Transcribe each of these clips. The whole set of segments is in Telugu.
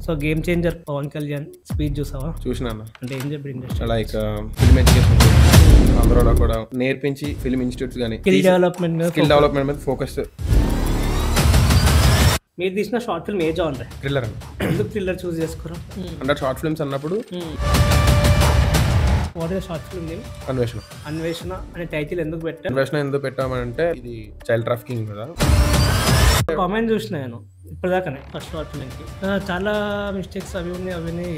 So Game Changer Pawan Kalyan speech చూసావా? చూసినా అంటే ఏం చెప్పి ఇండస్ట్రీ లైక్ ఫిల్మ్ ఎడ్యుకేషన్ ఆంధ్రాలో కూడా నేర్పించి ఫిల్మ్ ఇన్స్టిట్యూట్స్ కానీ స్కిల్ డెవలప్మెంట్ మీద స్కిల్ డెవలప్మెంట్ మీద ఫోకస్. మీరు తీసిన షార్ట్ ఫిల్మ్ ఏ జానర్? థ్రిల్లర్ అండి. ఎందుకు థ్రిల్లర్ చూస్ చేసుకోరా? అంటే షార్ట్ ఫిల్మ్స్ అన్నప్పుడు what is short film name? అన్వేషణ. అన్వేషణ అనే టైటిల్ ఎందుకు పెట్టా? అన్వేషణ ఎందుకు పెట్టామంటే ఇది చైల్డ్ ట్రాఫికింగ్ కదా. కామెంట్ చూసిన నేను ఇప్పటిదాకానే ఫస్ట్ షార్ట్ ఫిల్మ్కి చాలా మిస్టేక్స్ అవి ఉన్నాయి. అవన్నీ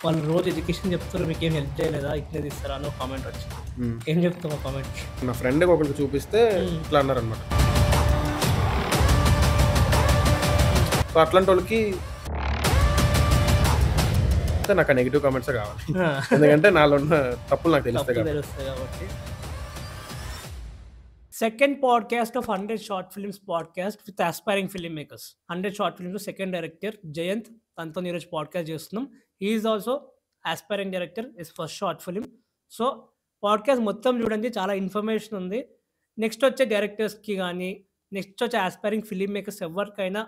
వాళ్ళు రోజు ఎడ్యుకేషన్ చెప్తారు, మీకు ఏం హెల్ప్ చేయలేదా, ఇట్లే తీస్తారా అని కామెంట్ వచ్చింది. ఏం చెప్తావు ఆ కామెంట్? నా ఫ్రెండ్కి ఒకరికి చూపిస్తే ఇట్లా అన్నారు అనమాట. సో అట్లాంటి వాళ్ళకి నాకు నెగిటివ్ కామెంట్స్ కావాలి, ఎందుకంటే నాలో ఉన్న తప్పులు నాకు తెలుస్తాయి కాబట్టి. Second podcast of 100 short films podcast with aspiring film makers. 100 short films second director Jayanth, తనతో ఈరోజు పాడ్కాస్ట్ చేస్తున్నాం. Is also aspiring director his first short film. So podcast మొత్తం చూడండి, చాలా ఇన్ఫర్మేషన్ ఉంది. నెక్స్ట్ వచ్చే డైరెక్టర్స్కి కానీ నెక్స్ట్ వచ్చే ఆస్పైరింగ్ ఫిల్మ్ మేకర్స్ ఎవరికైనా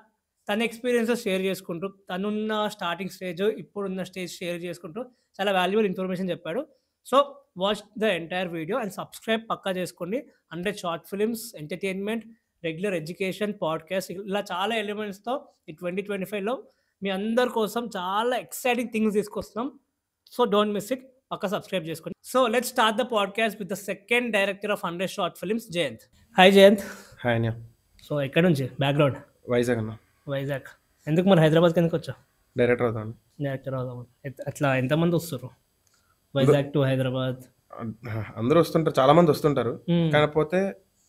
తన ఎక్స్పీరియన్సెస్ షేర్ చేసుకుంటూ, తనున్న స్టార్టింగ్ స్టేజ్ ఇప్పుడున్న స్టేజ్ షేర్ చేసుకుంటూ చాలా వాల్యుబుల్ ఇన్ఫర్మేషన్ చెప్పాడు. So watch the entire video and subscribe పక్కా చేసుకోండి. 100 short films, entertainment, regular education, podcast, ఇలా చాలా ఎలిమెంట్స్తో ఈ 2025లో మీ అందరి కోసం చాలా ఎక్సైటింగ్ థింగ్స్ తీసుకొస్తున్నాం. సో డోంట్ మిస్ ఇట్, పక్కా సబ్స్క్రైబ్ చేసుకోండి. So let's start the podcast with the second director of 100 short films, Jayant. Hi Jayant. Hi Anya. So ఎక్కడి నుంచి బ్యాక్గ్రౌండ్? వైజాగ్ అన్న. వైజాగ్. ఎందుకు మరి హైదరాబాద్కి ఎందుకు వచ్చావు? డైరెక్టర్ అవుతాను. డైరెక్టర్ అవుదామని. అట్లా ఎంతమంది వస్తారు వైజాగ్ టు హైదరాబాద్? అందరూ వస్తుంటారు, చాలా మంది వస్తుంటారు. కాకపోతే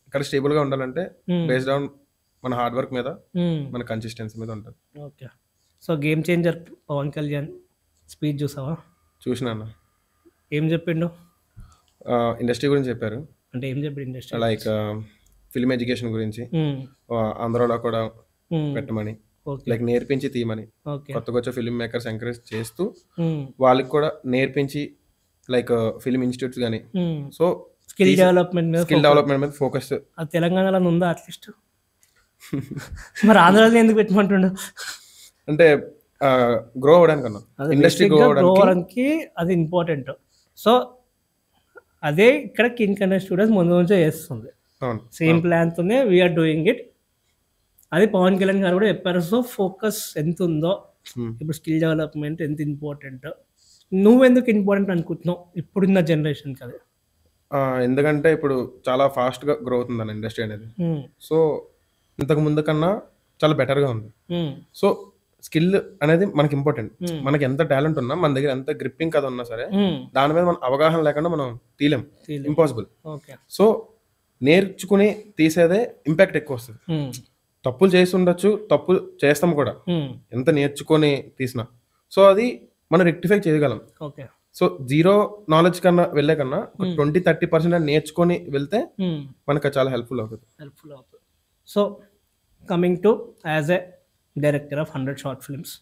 ఇక్కడ స్టేబుల్ గా ఉండాలంటే బేస్డ్ ఆన్ మన హార్డ్ వర్క్ మీద, మన కన్సిస్టెన్సీ మీద ఉంటుంది. Okay. So Game Changer Pawan Kalyan speech చూసావా? చూసినా అన్న. ఏం చెప్పిండు? ఇండస్ట్రీ గురించి చెప్పారు. అంటే ఏం చెప్పి ఇండస్ట్రీ? లైక్ ఫిల్మ్ ఎడ్యుకేషన్ గురించి ఆంధ్రాలో కూడా పెట్టమని, లైక్ నేర్పించి తీయమని, కొత్తగా వచ్చే ఫిల్మ్ మేకర్స్ ఎంకరేజ్ చేస్తూ వాళ్ళకి కూడా నేర్పించి లైక్ ఫిల్మ్ ఇన్స్టిట్యూట్స్ కానీ సో స్కిల్ డెవలప్మెంట్ మీద ఫోకస్. అది తెలంగాణలో ఉందా అట్లీస్ట్? మరి ఆంధ్రాలో ఎందుకు పెట్టమంటుండు? అంటే గ్రో అవ్వడానికి అన్న, ఇండస్ట్రీ గ్రో అవ్వడానికి అది ఇంపార్టెంట్. సో అదే ఇక్కడ కింగ్ కన్నడ స్టూడియోస్ ముందు నుంచే చేస్తుంది. సేమ్ ప్లాన్తోనే వీఆర్ డూయింగ్ ఇట్. అది పవన్ కళ్యాణ్ గారు కూడా చెప్పారు. సో ఫోకస్ ఎంత ఉందో ఇప్పుడు స్కిల్ డెవలప్మెంట్ ఎంత ఇంపార్టెంట్, నువ్వెందుకు ఇంపార్టెంట్ అనుకుంటున్నావు ఇప్పుడున్న జనరేషన్కి? అది ఎందుకంటే ఇప్పుడు చాలా ఫాస్ట్గా గ్రో అవుతుంది అన్న ఇండస్ట్రీ అనేది. సో ఇంతకు ముందు కన్నా చాలా బెటర్గా ఉంది. సో స్కిల్ అనేది మనకి ఇంపార్టెంట్. మనకి ఎంత టాలెంట్ ఉన్నా, మన దగ్గర ఎంత గ్రిప్పింగ్ కథ ఉన్నా సరే, దాని మీద మన అవగాహన లేకుండా మనం తీయలేం, ఇంపాసిబుల్. సో నేర్చుకుని తీసేదే ఇంపాక్ట్ ఎక్కువ వస్తుంది. తప్పులు చేసి ఉండొచ్చు, తప్పు చేస్తాం కూడా, ఎంత నేర్చుకొని తీసినా. సో అది మనం రెక్టిఫై చేయగలం. సో జీరో నాలెడ్జ్ కన్నా వెళ్ళే కన్నా 20-30% నేర్చుకొని వెళ్తే మనకు చాలా హెల్ప్ఫుల్ అవుతుంది. So coming to as a director of 100 short films,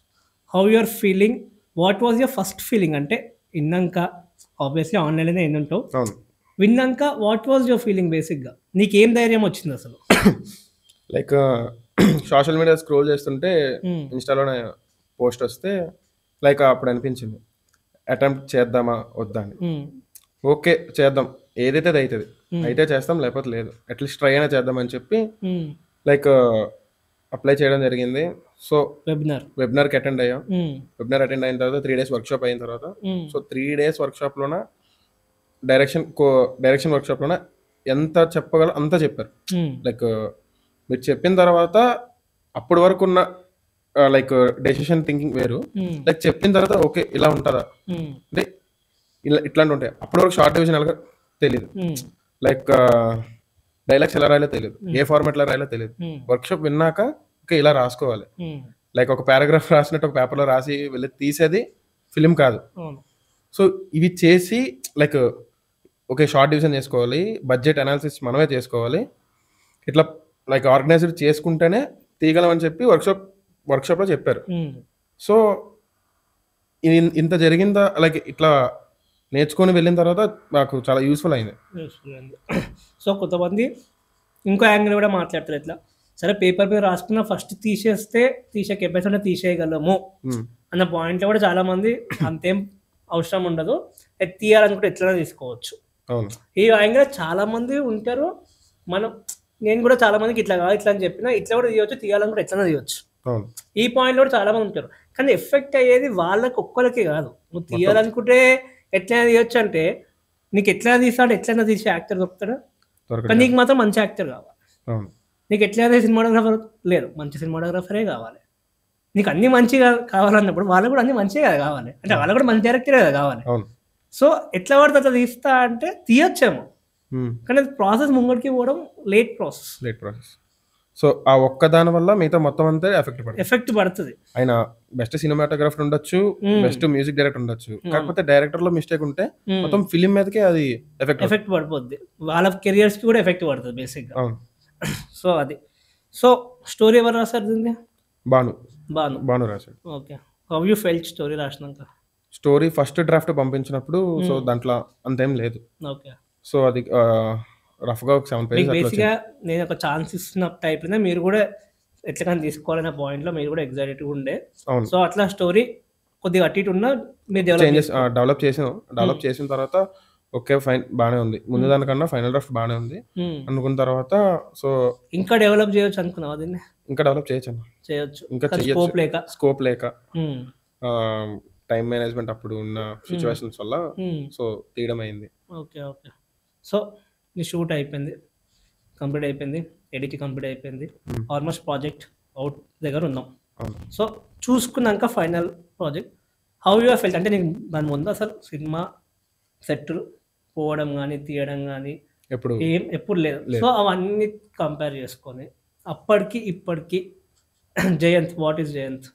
how you are feeling? What was your first feeling? అంటే విన్నాక ఆబ్వియస్లీ ఆన్లైన్లోనే వినుంటావు, విన్నాక వాట్ వాజ్ యువర్ ఫీలింగ్? బేసిక్గా నీకేం ధైర్యం వచ్చింది అసలు? లైక్ సోషల్ మీడియా స్క్రోల్ చేస్తుంటే ఇన్స్టాలోనే పోస్ట్ వస్తే లైక్ అప్పుడు అనిపించింది అటెంప్ట్ చేద్దామా వద్దా అని. ఓకే చేద్దాం, ఏదైతే అది అవుతుంది, అయితే చేస్తాం, లేకపోతే లేదు, అట్లీస్ట్ ట్రై అయినా చేద్దాం అని చెప్పి లైక్ అప్లై చేయడం జరిగింది. సో వెబినార్కి అటెండ్ అయ్యాం. వెబినార్ అటెండ్ అయిన తర్వాత 3 days వర్క్షాప్ అయిన తర్వాత, సో 3 days వర్క్షాప్లోన డైరెక్షన్ వర్క్షాప్లోన ఎంత చెప్పగల అంతా చెప్పారు. లైక్ మీరు చెప్పిన తర్వాత అప్పటి వరకు ఉన్న లైక్ డెసిషన్ థింకింగ్ వేరు, లైక్ చెప్పిన తర్వాత ఓకే ఇలా ఉంటుందా అంటే ఇలా ఇట్లాంటి ఉంటాయి. అప్పటి వరకు షార్ట్ డివిజన్ ఎలా తెలియదు, లైక్ డైలాగ్స్ ఎలా రాయాలో తెలియదు, ఏ ఫార్మాట్లో రాయాలో తెలియదు. వర్క్షాప్ విన్నాక ఓకే ఇలా రాసుకోవాలి, లైక్ ఒక పారాగ్రాఫ్ రాసినట్టు ఒక పేపర్లో రాసి వెళ్ళి తీసేది ఫిలిం కాదు. సో ఇవి చేసి లైక్ ఓకే షార్ట్ డివిజన్ చేసుకోవాలి, బడ్జెట్ అనాలిసిస్ మనమే చేసుకోవాలి, ఇట్లా లైక్ ఆర్గనైజ్డ్ చేసుకుంటేనే తీయగలం అని చెప్పి వర్క్షాప్లో చెప్పారు. సో ఇంత జరిగిందా, లైక్ ఇట్లా నేర్చుకొని వెళ్ళిన తర్వాత నాకు చాలా యూస్ఫుల్ అయింది. సో కొంతమంది ఇంకో యాంగిల్ కూడా మాట్లాడతారు, ఎట్లా సరే పేపర్ మీద రాసుకున్న ఫస్ట్ తీసే కెపాసిటీ తీసేయగలము అన్న పాయింట్లో కూడా చాలా మంది అంతేం అవసరం ఉండదు, తీయాలనుకుంటే ఎట్లైనా తీసుకోవచ్చు. అవును ఈ విధంగా చాలా మంది ఉంటారు. నేను కూడా చాలా మందికి ఇట్లా కాదు ఇట్లా అని చెప్పినా ఇట్లా కూడా తీయవచ్చు, తీయాలనుకుంటే ఎట్లైనా తీయవచ్చు. అవును ఈ పాయింట్లో కూడా చాలా మంది ఉంటారు. కానీ ఎఫెక్ట్ అయ్యేది వాళ్ళకి ఒక్కరికి కాదు. నువ్వు తీయాలనుకుంటే ఎట్లయినా తీయొచ్చు అంటే నీకు ఎట్లయినా తీస్తాడు, ఎట్లయినా తీసే యాక్టర్ దొరుకుతాడు. కానీ నీకు మాత్రం మంచి యాక్టర్ కావాలి. అవును నీకు ఎట్లయినా సినిమాటోగ్రాఫర్ లేదు, మంచి సినిమాటోగ్రాఫరే కావాలి. నీకు అన్ని మంచిగా కావాలన్నప్పుడు వాళ్ళకు కూడా అన్ని మంచిగా కదా కావాలి. అంటే వాళ్ళకు కూడా మంచి డైరెక్టరే కదా కావాలి. అవును సో ఎట్లా పడితే అట్లా తీస్తా అంటే తీయొచ్చేమో, కానీ అది ప్రాసెస్ ముంగడికి పోవడం లేట్ ప్రాసెస్. సో ఆ ఒక్క దాని వల్ల మిగతా మొత్తం అంతా ఎఫెక్ట్ పడుతుంది. ఆయన బెస్ట్ సినిమాటోగ్రాఫర్ ఉండొచ్చు, బెస్ట్ మ్యూజిక్ డైరెక్టర్ ఉండొచ్చు, కాకపోతే డైరెక్టర్ లో మిస్టేక్ ఉంటే మొత్తం ఫిలిం మీదకే అది ఎఫెక్ట్ పడిపోద్ది. వాళ్ళ కెరియర్స్ కి కూడా ఎఫెక్ట్ పడుతుంది బేసిక్ గా. సో అది. సో స్టోరీ ఎవరు రాశారు దీన్ని? భాను రాశాడు. Okay, how you felt story రాసినాక? స్టోరీ ఫస్ట్ డ్రాఫ్ట్ పంపించినప్పుడు సో దాంట్లో అంతేం లేదు. ఓకే, సో అది రఫ్ గా ఒక 7 pages బేసిక్గా నేను ఒక ఛాన్స్ ఇస్తున్న టైప్ మీరు కూడా ఎట్లా కానీ తీసుకోవాలనే పాయింట్ లో మీరు కూడా ఎగ్జైటెడ్ ఉండే. సో అట్లా స్టోరీ కొద్దిగా అటు ఇటు ఉన్నా మీరు డెవలప్ చేసిన తర్వాత ఓకే ఫైన్ బానే ఉంది, ముందు దానికన్నా ఫైనల్ డ్రాఫ్ట్ బానే ఉంది అనుకున్న తర్వాత సో ఇంకా డెవలప్ చేయొచ్చు అనుకున్నావా దీన్ని? ఇంకా డెవలప్ చేయొచ్చు, ఇంకా స్కోప్ లేక టైం మేనేజ్మెంట్ అప్పుడు ఉన్న సిచ్యువేషన్స్ వల్ల సో తీయడం అయింది. ఓకే, సో నీ షూట్ అయిపోయింది, కంప్లీట్ అయిపోయింది, ఎడిట్ కంప్లీట్ అయిపోయింది, ఆల్మోస్ట్ ప్రాజెక్ట్ అవుట్ దగ్గర ఉన్నాం. సో చూసుకున్నాక final project how you felt? అంటే నీకు దాని ముందు అసలు సినిమా సెట్లు పోవడం కానీ తీయడం కానీ ఎప్పుడు లేదు. సో అవన్నీ కంపేర్ చేసుకొని అప్పటికి ఇప్పటికి Jayanth, what is Jayanth?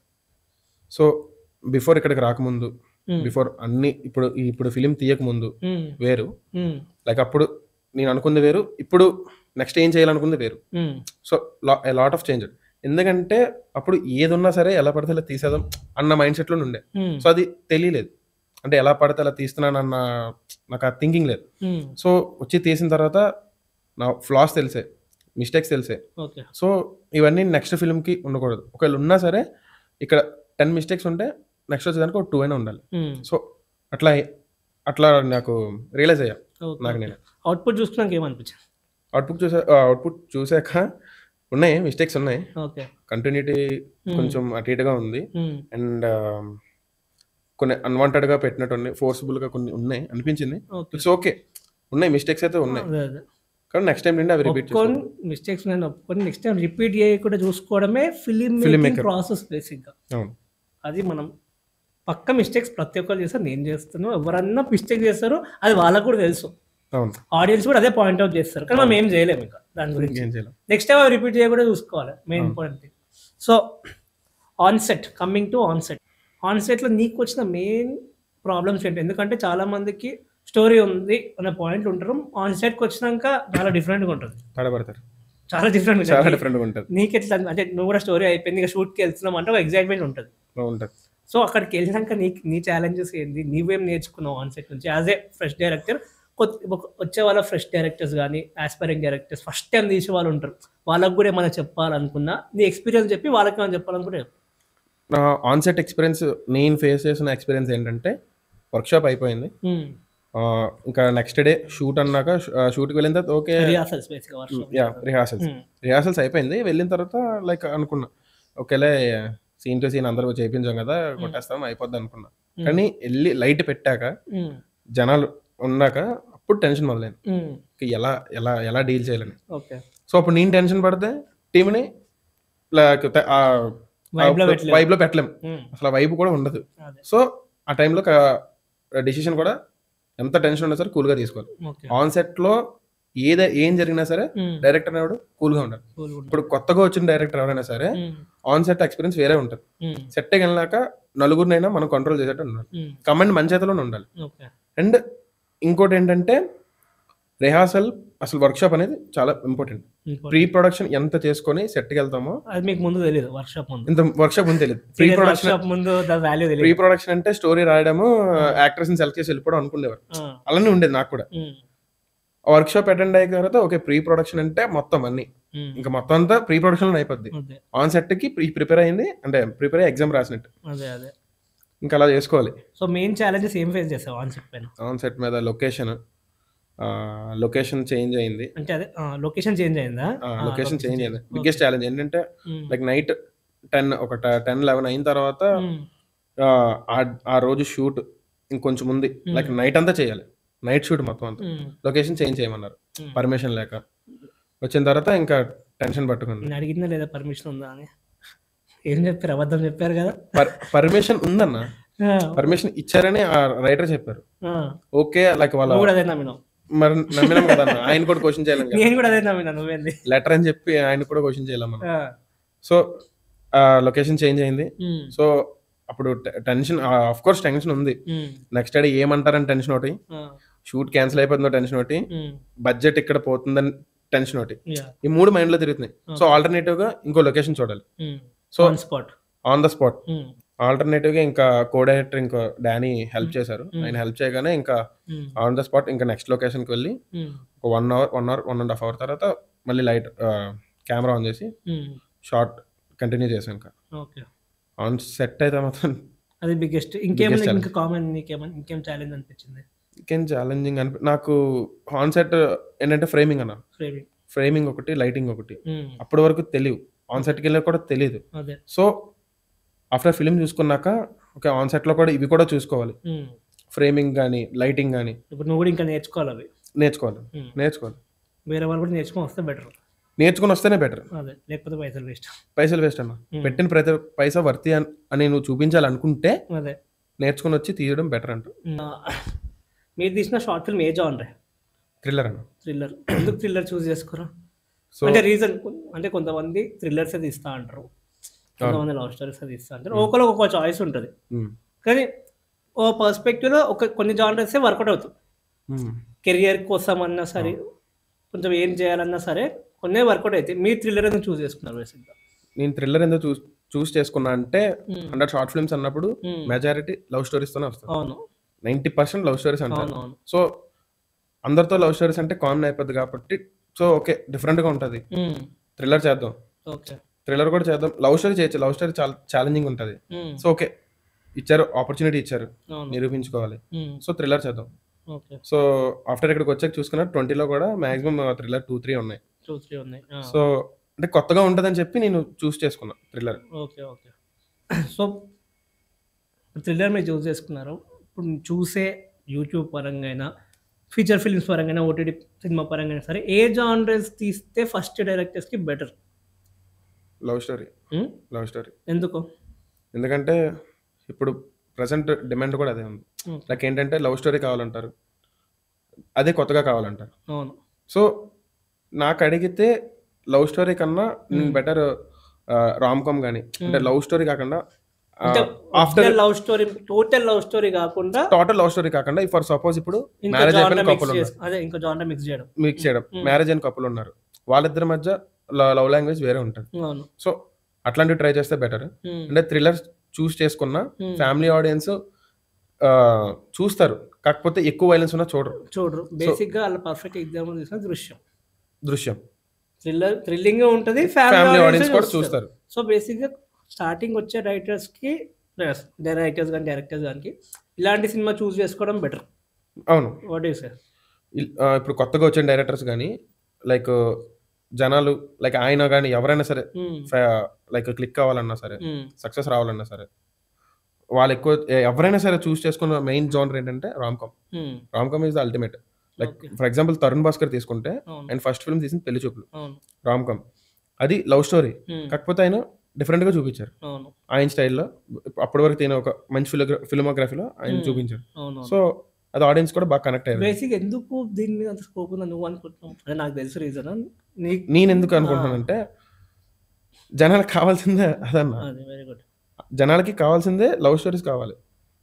So before ఇక్కడికి రాకముందు, బిఫోర్ అన్ని ఇప్పుడు ఫిలిం తీయక ముందు వేరు, లైక్ అప్పుడు నేను అనుకుంది వేరు, ఇప్పుడు నెక్స్ట్ ఏం చేయాలనుకుంది వేరు. So lot of change. ఎందుకంటే అప్పుడు ఏది ఉన్నా సరే ఎలా పడితే అలా తీసేద్దాం అన్న మైండ్ సెట్లో ఉండే. సో అది తెలియలేదు, అంటే ఎలా పడితే అలా తీస్తున్నానన్న నాకు ఆ థింకింగ్ లేదు. సో వచ్చి తీసిన తర్వాత నా ఫ్లాస్ తెలిసే, మిస్టేక్స్ తెలిసే. సో ఇవన్నీ నెక్స్ట్ ఫిల్మ్కి ఉండకూడదు. ఒకవేళ ఉన్నా సరే ఇక్కడ 10 mistakes ఉంటే నెక్స్ట్ వచ్చేదానికి ఒక 2 అయినా ఉండాలి. సో అట్లా నాకు రియలైజ్ అయ్యా. నాకు నేను అవుట్పుట్ చూసుకున్నాక ఏమనిపించింది? అవుట్పుట్ చూసాక ఉన్నాయి మిస్టేక్స్ ఉన్నాయి, కంటిన్యూటీ కొంచెం అటు ఇటుగా ఉంది, అండ్ కొన్ని అన్వాంటెడ్గా పెట్టినట్టు ఉన్నాయి, ఫోర్స్ఫుల్గా కొన్ని ఉన్నాయి అనిపించింది. ఇట్స్ ఓకే, ఉన్నాయి మిస్టేక్స్ అయితే ఉన్నాయి, కానీ నెక్స్ట్ టైం నుండి అవి రిపీట్ చేసుకోవాలి. మిస్టేక్స్ ఒప్పుకొని నెక్స్ట్ టైం రిపీట్ చేయకుండా చూసుకోవడమే ఫిలిం మేకింగ్ ప్రాసెస్ బేసిక్గా. అది మనం పక్క మిస్టేక్స్ ప్రతి ఒక్కరు చేస్తారు, నేను చేస్తాను, ఎవరన్నా మిస్టేక్ చేస్తారు, అది వాళ్ళకు కూడా తెలుసు, ఆడియన్స్ కూడా అదే పాయింట్ అవుట్ చేస్తారు, కానీ మనం ఏం చేయలేము ఇంకా దాని గురించి. నెక్స్ట్ టైం అవి రిపీట్ చేయకుండా చూసుకోవాలి, main important thing. So coming to on సెట్లో నీకు వచ్చిన మెయిన్ ప్రాబ్లమ్స్ ఏంటి? ఎందుకంటే చాలా మందికి స్టోరీ ఉంది అనే పాయింట్ ఉంటారు, ఆన్ సెట్కి వచ్చినాక చాలా డిఫరెంట్గా ఉంటుంది, చాలా డిఫరెంట్గా ఉంటుంది. నీకు ఎట్లా అంటే నువ్వు కూడా స్టోరీ అయిపోయింది, ఇక షూట్కి వెళ్తున్నాం అంటే ఒక ఎగ్జైట్మెంట్ ఉంటుంది. సో అక్కడికి వెళ్ళినాక నీ ఛాలెంజెస్ ఏంది, నువ్వేం నేర్చుకున్నావు ఆన్ సెట్ నుంచి యాజ్ ఏ ఫ్రెష్ డైరెక్టర్? వచ్చే వాళ్ళ ఫ్రెష్ డైరెక్టర్స్ కానీ ఆస్పైరింగ్ డైరెక్టర్స్ ఫస్ట్ టైం తీసే వాళ్ళు ఉంటారు, వాళ్ళకు కూడా ఏమైనా చెప్పాలనుకున్నా నీ ఎక్స్పీరియన్స్ చెప్పి వాళ్ళకి ఏమైనా చెప్పాలనుకుంటే? నా ఆన్ సెట్ ఎక్స్పీరియన్స్, నేను ఫేస్ చేసిన ఎక్స్పీరియన్స్ ఏంటంటే వర్క్షాప్ అయిపోయింది, ఇంకా నెక్స్ట్ డే షూట్ అన్నాక షూట్కి వెళ్ళిన తర్వాత ఓకే రిహార్సల్స్ అయిపోయింది. వెళ్ళిన తర్వాత లైక్ అనుకున్నా ఓకేలే సీన్ టు సీన్ అందరూ చేయించాం కదా కొట్టేస్తాం అయిపోద్ది అనుకున్నా, కానీ వెళ్ళి లైట్ పెట్టాక జనాలు ఉన్నాక అప్పుడు టెన్షన్ మొదలైంది, ఎలా ఎలా ఎలా డీల్ చేయాలని. సో అప్పుడు నేను టెన్షన్ పడితే టీంని వైబ్లో పెట్టలేము, అసలు వైబ్ కూడా ఉండదు. సో ఆ టైంలో డెసిషన్ కూడా ఎంత టెన్షన్ ఉన్నా సరే కూల్గా తీసుకోవాలి. ఆన్ సెట్లో ఏం జరిగినా సరే డైరెక్టర్ అనేవాడు కూల్గా ఉండాలి. ఇప్పుడు కొత్తగా వచ్చిన డైరెక్టర్ ఎవరైనా సరే ఆన్ సెట్ ఎక్స్పీరియన్స్ వేరే ఉంటుంది. సెట్ వెళ్ళాక నలుగురినైనా మనం కంట్రోల్ చేసేట్టు ఉండాలి, కమాండ్ మన చేతిలోనే ఉండాలి. అండ్ ఇంకోటి ఏంటంటే రిహార్సల్, అసలు వర్క్షాప్ అనేది చాలా ఇంపార్టెంట్. ప్రీ ప్రొడక్షన్ ఎంత చేసుకొని సెట్కి వెళ్తామో అది మీకు ముందు తెలియదు, వర్క్షాప్ ముందు తెలియదు. ప్రీ ప్రొడక్షన్ అంటే స్టోరీ రాయడము, యాక్టర్స్ ని సెలెక్ట్ చేసి వెళ్ళిపోవడం అనుకునేవారు, అలానే ఉండేది నాకు కూడా. వర్క్షాప్ అటెండ్ అయిన తర్వాత ఓకే ప్రీ ప్రొడక్షన్ అంటే మొత్తం అన్ని ఇంకా మొత్తం అంతా ప్రీ ప్రొడక్షన్ అయిపోద్ది. ఆన్ సెట్ కి ప్రిపేర్ అయింది అంటే ప్రిపేర్ అయ్యి ఎగ్జామ్ రాసినట్టు. ఇంకా అలా చేసుకోవాలి. సో మెయిన్ ఛాలెంజెస్ ఏం ఫేస్ చేసావు ఆన్ సెట్ పైన? ఆన్ సెట్ మీద లొకేషన్ చేంజ్ అయింది. అంటే అదే లొకేషన్ చేంజ్ అయిందా? లొకేషన్ చేంజ్ అయింది. బిగ్గెస్ట్ ఛాలెంజ్ ఏంటంటే లైక్ నైట్ 10-11 అయిన తర్వాత ఆ రోజు షూట్ ఇంకొంచెం ఉంది, లైక్ నైట్ అంతా చేయాలి, నైట్ షూట్ మొత్తం అంతా. లొకేషన్ చేంజ్ చేయమన్నారు పర్మిషన్ లేక. వచ్చిన తర్వాత ఇంకా టెన్షన్ పట్టుకుంది. నేను అడిగిందా లేదా పర్మిషన్ ఉందా అని? ఏం చెప్పారు? అబద్ధం చెప్పారు కదా. పర్మిషన్ ఉందన్న, పర్మిషన్ ఇచ్చారని ఆ రైటర్ చెప్పారు. ఓకే, లైక్ వాళ్ళ కూడా అదే నమ్మినావు. మరి నమ్మినాం కదా, ఆయన కూడా క్వశ్చన్ చేయలేం కదా. నేను కూడా అదే నమ్మినా, నువ్వేంది లెటర్ అని చెప్పి ఆయన కూడా క్వశ్చన్ చేయలేం మనం. సో లొకేషన్ చేంజ్ అయింది. సో అప్పుడు టెన్షన్, ఆఫ్ కోర్స్ టెన్షన్ ఉంది. నెక్స్ట్ డే ఏమంటారని టెన్షన్ ఒకటి, షూట్ క్యాన్సిల్ అయిపోతుందో టెన్షన్ ఒకటి, బడ్జెట్ ఇక్కడ పోతుందని టెన్షన్ ఒకటి. ఈ 3 మైండ్ లో తిరుగుతున్నాయి. సో ఆల్టర్నేటివ్ గా ఇంకో లొకేషన్ చూడాలి. So on the spot alternative గా ఇంకా కో డైరెక్టర్ ఇంకో డానీ హెల్ప్ చేశారు. ఆయన హెల్ప్ చేయగానే ఇంకా ఆన్ ద స్పాట్ ఇంకా నెక్స్ట్ లొకేషన్ కి వెళ్ళి 1 అవర్ 1.5 అవర్ తర్వాత మళ్ళీ లైట్ కెమెరా ఆన్ చేసి షార్ట్ కంటిన్యూ చేశాను. ఇంకా ఆన్ సెట్ అయితే మాత్రం అది బిగ్గెస్ట్. ఇంకేమైనా ఇంకా కామన్ ఇంకేం ఛాలెంజ్ అనిపించింది? ఇంకేం ఛాలెంజింగ్ నాకు ఆన్ సెట్ ఏంటంటే ఫ్రేమింగ్ అన్న, ఫ్రేమింగ్ ఒకటి, లైటింగ్ ఒకటి. అప్పటి వరకు తెలియదు, ఆన్ సెట్కి వెళ్ళి కూడా తెలియదు. సో ఆఫ్టర్ ఫిలిం చూసుకున్నాక ఓకే, ఆన్ సెట్ లో కూడా ఇవి కూడా చూసుకోవాలి, ఫ్రేమింగ్ కానీ లైటింగ్ కానీ. ఇప్పుడు నువ్వు కూడా ఇంకా నేర్చుకోవాలి, అవి నేర్చుకోవాలి. వేరే వాళ్ళు కూడా నేర్చుకొని వస్తే బెటర్, నేర్చుకుని వస్తేనే బెటర్. అదే, లేకపోతే పైసలు వేస్ట్ అన్న. పెట్టిన ప్రతి పైసా వర్తి అని నువ్వు చూపించాలనుకుంటే అదే నేర్చుకుని వచ్చి తీయడం బెటర్ అంట. మీరు తీసిన షార్ట్ ఫిల్మ్ ఏ జానర్? థ్రిల్లర్ అన్న. థ్రిల్లర్. ఎందుకు థ్రిల్లర్ చూస్ చేసుకోరా? అంటే రీజన్ అంటే కొంతమంది థ్రిల్లర్స్ తీస్తా అంటారు, కొంతమంది లవ్ స్టోరీస్ తీస్తా అంటారు. ఒకరికి ఒక చాయిస్ ఉంటుంది. కానీ ఓ పర్స్పెక్టివ్లో కొన్ని జానర్స్ వర్కౌట్ అవుతుంది. కెరియర్ కోసం అన్నా సరే, కొంచెం ఏం చేయాలన్నా సరే కొన్ని వర్కౌట్ అయితే. మీరు థ్రిల్లర్ ఎందుకు చూస్ చేసుకున్నారు? బేసిక్గా నేను థ్రిల్లర్ ఎందుకు చూస్ చేసుకున్నా అంటే 100 షార్ట్ ఫిల్మ్స్ అన్నప్పుడు మెజారిటీ లవ్ స్టోరీస్తోనే వస్తుంది. అవును, 90% లవ్ స్టోరీస్ అంటారు. సో అందరితో లవ్ స్టోరీస్ అంటే కామన్ అయిపోద్ది కాబట్టి సో ఓకే, డిఫరెంట్ గా ఉంటుంది, థ్రిల్లర్ చేద్దాం. థ్రిల్లర్ కూడా చేద్దాం, లవ్ స్టోరీ చేయొచ్చు, లవ్ స్టోరీ చాలా ఛాలెంజింగ్ ఉంటుంది. సో ఓకే, ఇచ్చారు, ఆపర్చునిటీ ఇచ్చారు, నిరూపించుకోవాలి. సో థ్రిల్లర్ చేద్దాం. సో ఆఫ్టర్ ఇక్కడికి వచ్చాక చూసుకున్నా 20లో కూడా మాక్సిమం థ్రిల్లర్ 2-3 ఉన్నాయి. సో అంటే కొత్తగా ఉంటుందని చెప్పి నేను చూస్ చేసుకున్నా థ్రిల్లర్. ఓకే. సో థ్రిల్లర్ మీరు చూస్ చేసుకున్నారు. ఇప్పుడు చూసే యూట్యూబ్ పరంగా అయినా, ఫీచర్ ఫిల్మ్స్ పరంగా అయినా, ఓటీటీ సినిమా పరంగా అయినా సరే, ఏ జానర్స్ తీస్తే ఫస్ట్ డైరెక్టర్స్కి బెటర్? Love story. ఎందుకు? ఎందుకంటే ఇప్పుడు ప్రజెంట్ డిమాండ్ కూడా అదే ఉంది. లైక్ ఏంటంటే లవ్ స్టోరీ కావాలంటారు, అదే కొత్తగా కావాలంటారు. అవును. సో నాకు అడిగితే లవ్ స్టోరీ కన్నా బెటర్ రామ్ కామ్ కానీ, అంటే లవ్ స్టోరీ కాకుండా after love story, total love story కాకుండా ఫర్ సపోజ్ ఇప్పుడు మ్యారేజ్ అయిపోయిన కపుల్ మిక్స్ చేయడం, మ్యారేజ్ అయిన కపుల్ ఉన్నారు, వాళ్ళిద్దరి మధ్య లవ్ లాంగ్వేజ్ వేరే ఉంటుంది. సో అట్లాంటివి ట్రై చేస్తే బెటర్. అంటే థ్రిల్లర్ చూస్ చేసుకున్న ఫ్యామిలీ ఆడియన్స్ చూస్తారు, కాకపోతే ఎక్కువ వైలెన్స్ ఉన్నా చూడరు. బేసిక్ గా పర్ఫెక్ట్ ఎగ్జాంపుల్ తీసుకున్న దృశ్యం థ్రిల్లింగ్ ఉంటుంది, ఫ్యామిలీ ఆడియన్స్ కూడా చూస్తారు. సో బేసిక్ గా స్టార్టింగ్ వచ్చే రైటర్స్ కానీ డైరెక్టర్స్ కానీ ఇలాంటి సినిమా చూస్ చేసుకోవడం బెటర్. అవును. What you say? ఇప్పుడు కొత్తగా వచ్చిన డైరెక్టర్స్ కానీ లైక్ జనాలు లైక్ ఆయన కానీ ఎవరైనా సరే లైక్ క్లిక్ కావాలన్నా సరే, సక్సెస్ రావాలన్నా సరే, వాళ్ళు ఎక్కువ ఎవరైనా సరే చూస్ చేసుకున్న మెయిన్ జోనర్ ఏంటంటే rom com is the ultimate. Like for example Tarun Bhaskar తీసుకుంటే ఆయన ఫస్ట్ ఫిల్మ్ తీసిన పెళ్లి చూపులు, రామ్ కామ్. అది లవ్ స్టోరీ, కాకపోతే ఆయన డిఫరెంట్ గా చూపించారు ఆయన స్టైల్లో. అప్పటి వరకు నేను ఒక మంచి ఫిల్మోగ్రఫీలో ఆయన చూపించారు. సో అది ఆడియన్స్ కూడా బాగా కనెక్ట్ అయ్యారు. బేసిక్ ఎందుకు దీని మీద అంత స్కోప్ ఉందని నువ్వు అనుకుంటున్నావు? అంటే నాకు తెలిసి రీజన్ నేను ఎందుకు అనుకుంటున్నానంటే జనాలకు కావాల్సిందే అదన్న. జనాలకి కావాల్సిందే లవ్ స్టోరీస్ కావాలి,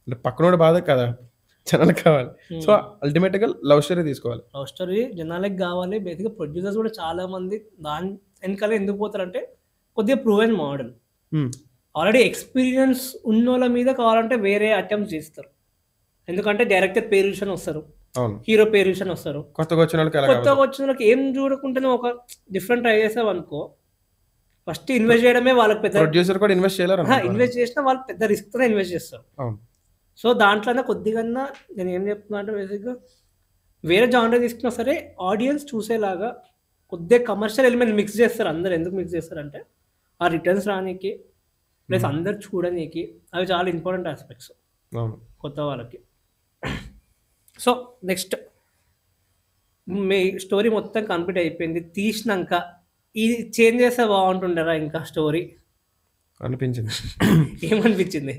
అంటే పక్కనోడు బాధ కదా జనాలకు కావాలి. సో అల్టిమేట్ గా లవ్ స్టోరీ తీసుకోవాలి. లవ్ స్టోరీ జనాలకు కావాలి. బేసిక్గా ప్రొడ్యూసర్స్ కూడా చాలా మంది దాని వెనకాల ఎందుకు పోతారంటే కొద్దిగా ప్రూవెన్ మోడల్, ఆల్రెడీ ఎక్స్పీరియన్స్ ఉన్నోళ్ళ మీద కావాలంటే వేరే అటెంప్ట్స్ చేస్తారు. ఎందుకంటే డైరెక్టర్ పేరు విషయం వస్తారు, హీరో పేరు విషయం వస్తారు. కొత్తగా వచ్చిన వాళ్ళకి ఏం చూడకుండానే ఒక డిఫరెంట్ ట్రై చేసావు అనుకో, ఫస్ట్ ఇన్వెస్ట్ చేయడమే వాళ్ళకి పెద్ద ప్రొడ్యూసర్ కూడా ఇన్వెస్ట్ చేయలేరు ఇన్వెస్ట్ చేసినా వాళ్ళు పెద్ద రిస్క్తోనే ఇన్వెస్ట్ చేస్తారు. అవును సో దాంట్లోనే కొద్దిగా నేను ఏం చెప్తున్నా అంటే బేసిక్గా వేరే జానర్ తీసుకున్నా సరే ఆడియన్స్ చూసేలాగా కొద్దిగా కమర్షియల్ ఎలిమెంట్ మిక్స్ చేస్తారు. అందరు ఎందుకు మిక్స్ చేస్తారంటే ఆ రిటర్న్స్ రానికి ప్లస్ అందరు చూడడానికి అవి చాలా ఇంపార్టెంట్ ఆస్పెక్ట్స్ అవును కొత్త వాళ్ళకి. సో నెక్స్ట్ మీ స్టోరీ మొత్తం కంప్లీట్ అయిపోయింది, తీసినాక ఇది చేంజ్ చేస్తే బాగుంటుండరా ఇంకా స్టోరీ అనిపించింది. ఏమనిపించింది?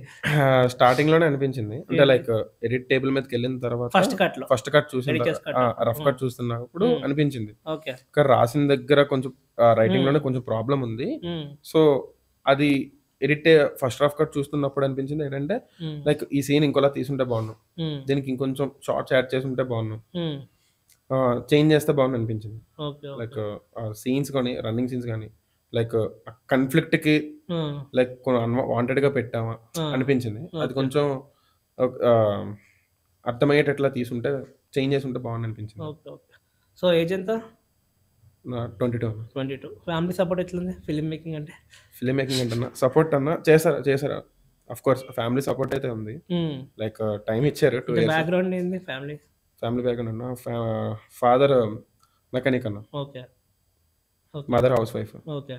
స్టార్టింగ్ లోనే అనిపించింది, అంటే లైక్ ఎడిట్ టేబుల్ మీదకి వెళ్ళిన తర్వాత ఫస్ట్ కట్ చూసిన రఫ్ కట్ చూస్తున్నప్పుడు అనిపించింది ఓకే కానీ రాసిన దగ్గర కొంచెం రైటింగ్ లోనే కొంచెం ప్రాబ్లం ఉంది. సో అది ఎడిట్ ఫస్ట్ రఫ్ కట్ చూస్తున్నప్పుడు అనిపించింది ఏంటంటే లైక్ ఈ సీన్ ఇంకోలా తీసుంటే బాగున్నాం, దీనికి ఇంకొంచెం షార్ట్స్ యాడ్ చేసి ఉంటే బాగున్నాం, చేంజ్ చేస్తే బాగుంది అనిపించింది. లైక్ సీన్స్ కానీ రన్నింగ్ సీన్స్ కానీ లైక్ కన్ఫ్లిక్ట్ కి లైక్ వాంటెడ్ గా పెట్టామా అనిపించింది. అది కొంచెం అర్థమయ్యేటట్లా తీసుంటే చేంజ్ చేసి ఉంటే బాగుంది అనిపించింది. సో ఏజ్ ఎంత? 22. ఫ్యామిలీ సపోర్ట్ ఎట్లుంది ఫిల్మ్ మేకింగ్ అంటే? ఫిల్మ్ మేకింగ్ అంటే సపోర్ట్ అన్న చేశారు అఫ్ కోర్స్ ఫ్యామిలీ సపోర్ట్ అయితే ఉంది. లైక్ టైం ఇచ్చారు 2 years. బ్యాక్గ్రౌండ్ ఏంది ఫ్యామిలీ బ్యాక్గ్రౌండ్ అన్న ఫాదర్ మెకానిక్ అన్న, okay mother house wife. Okay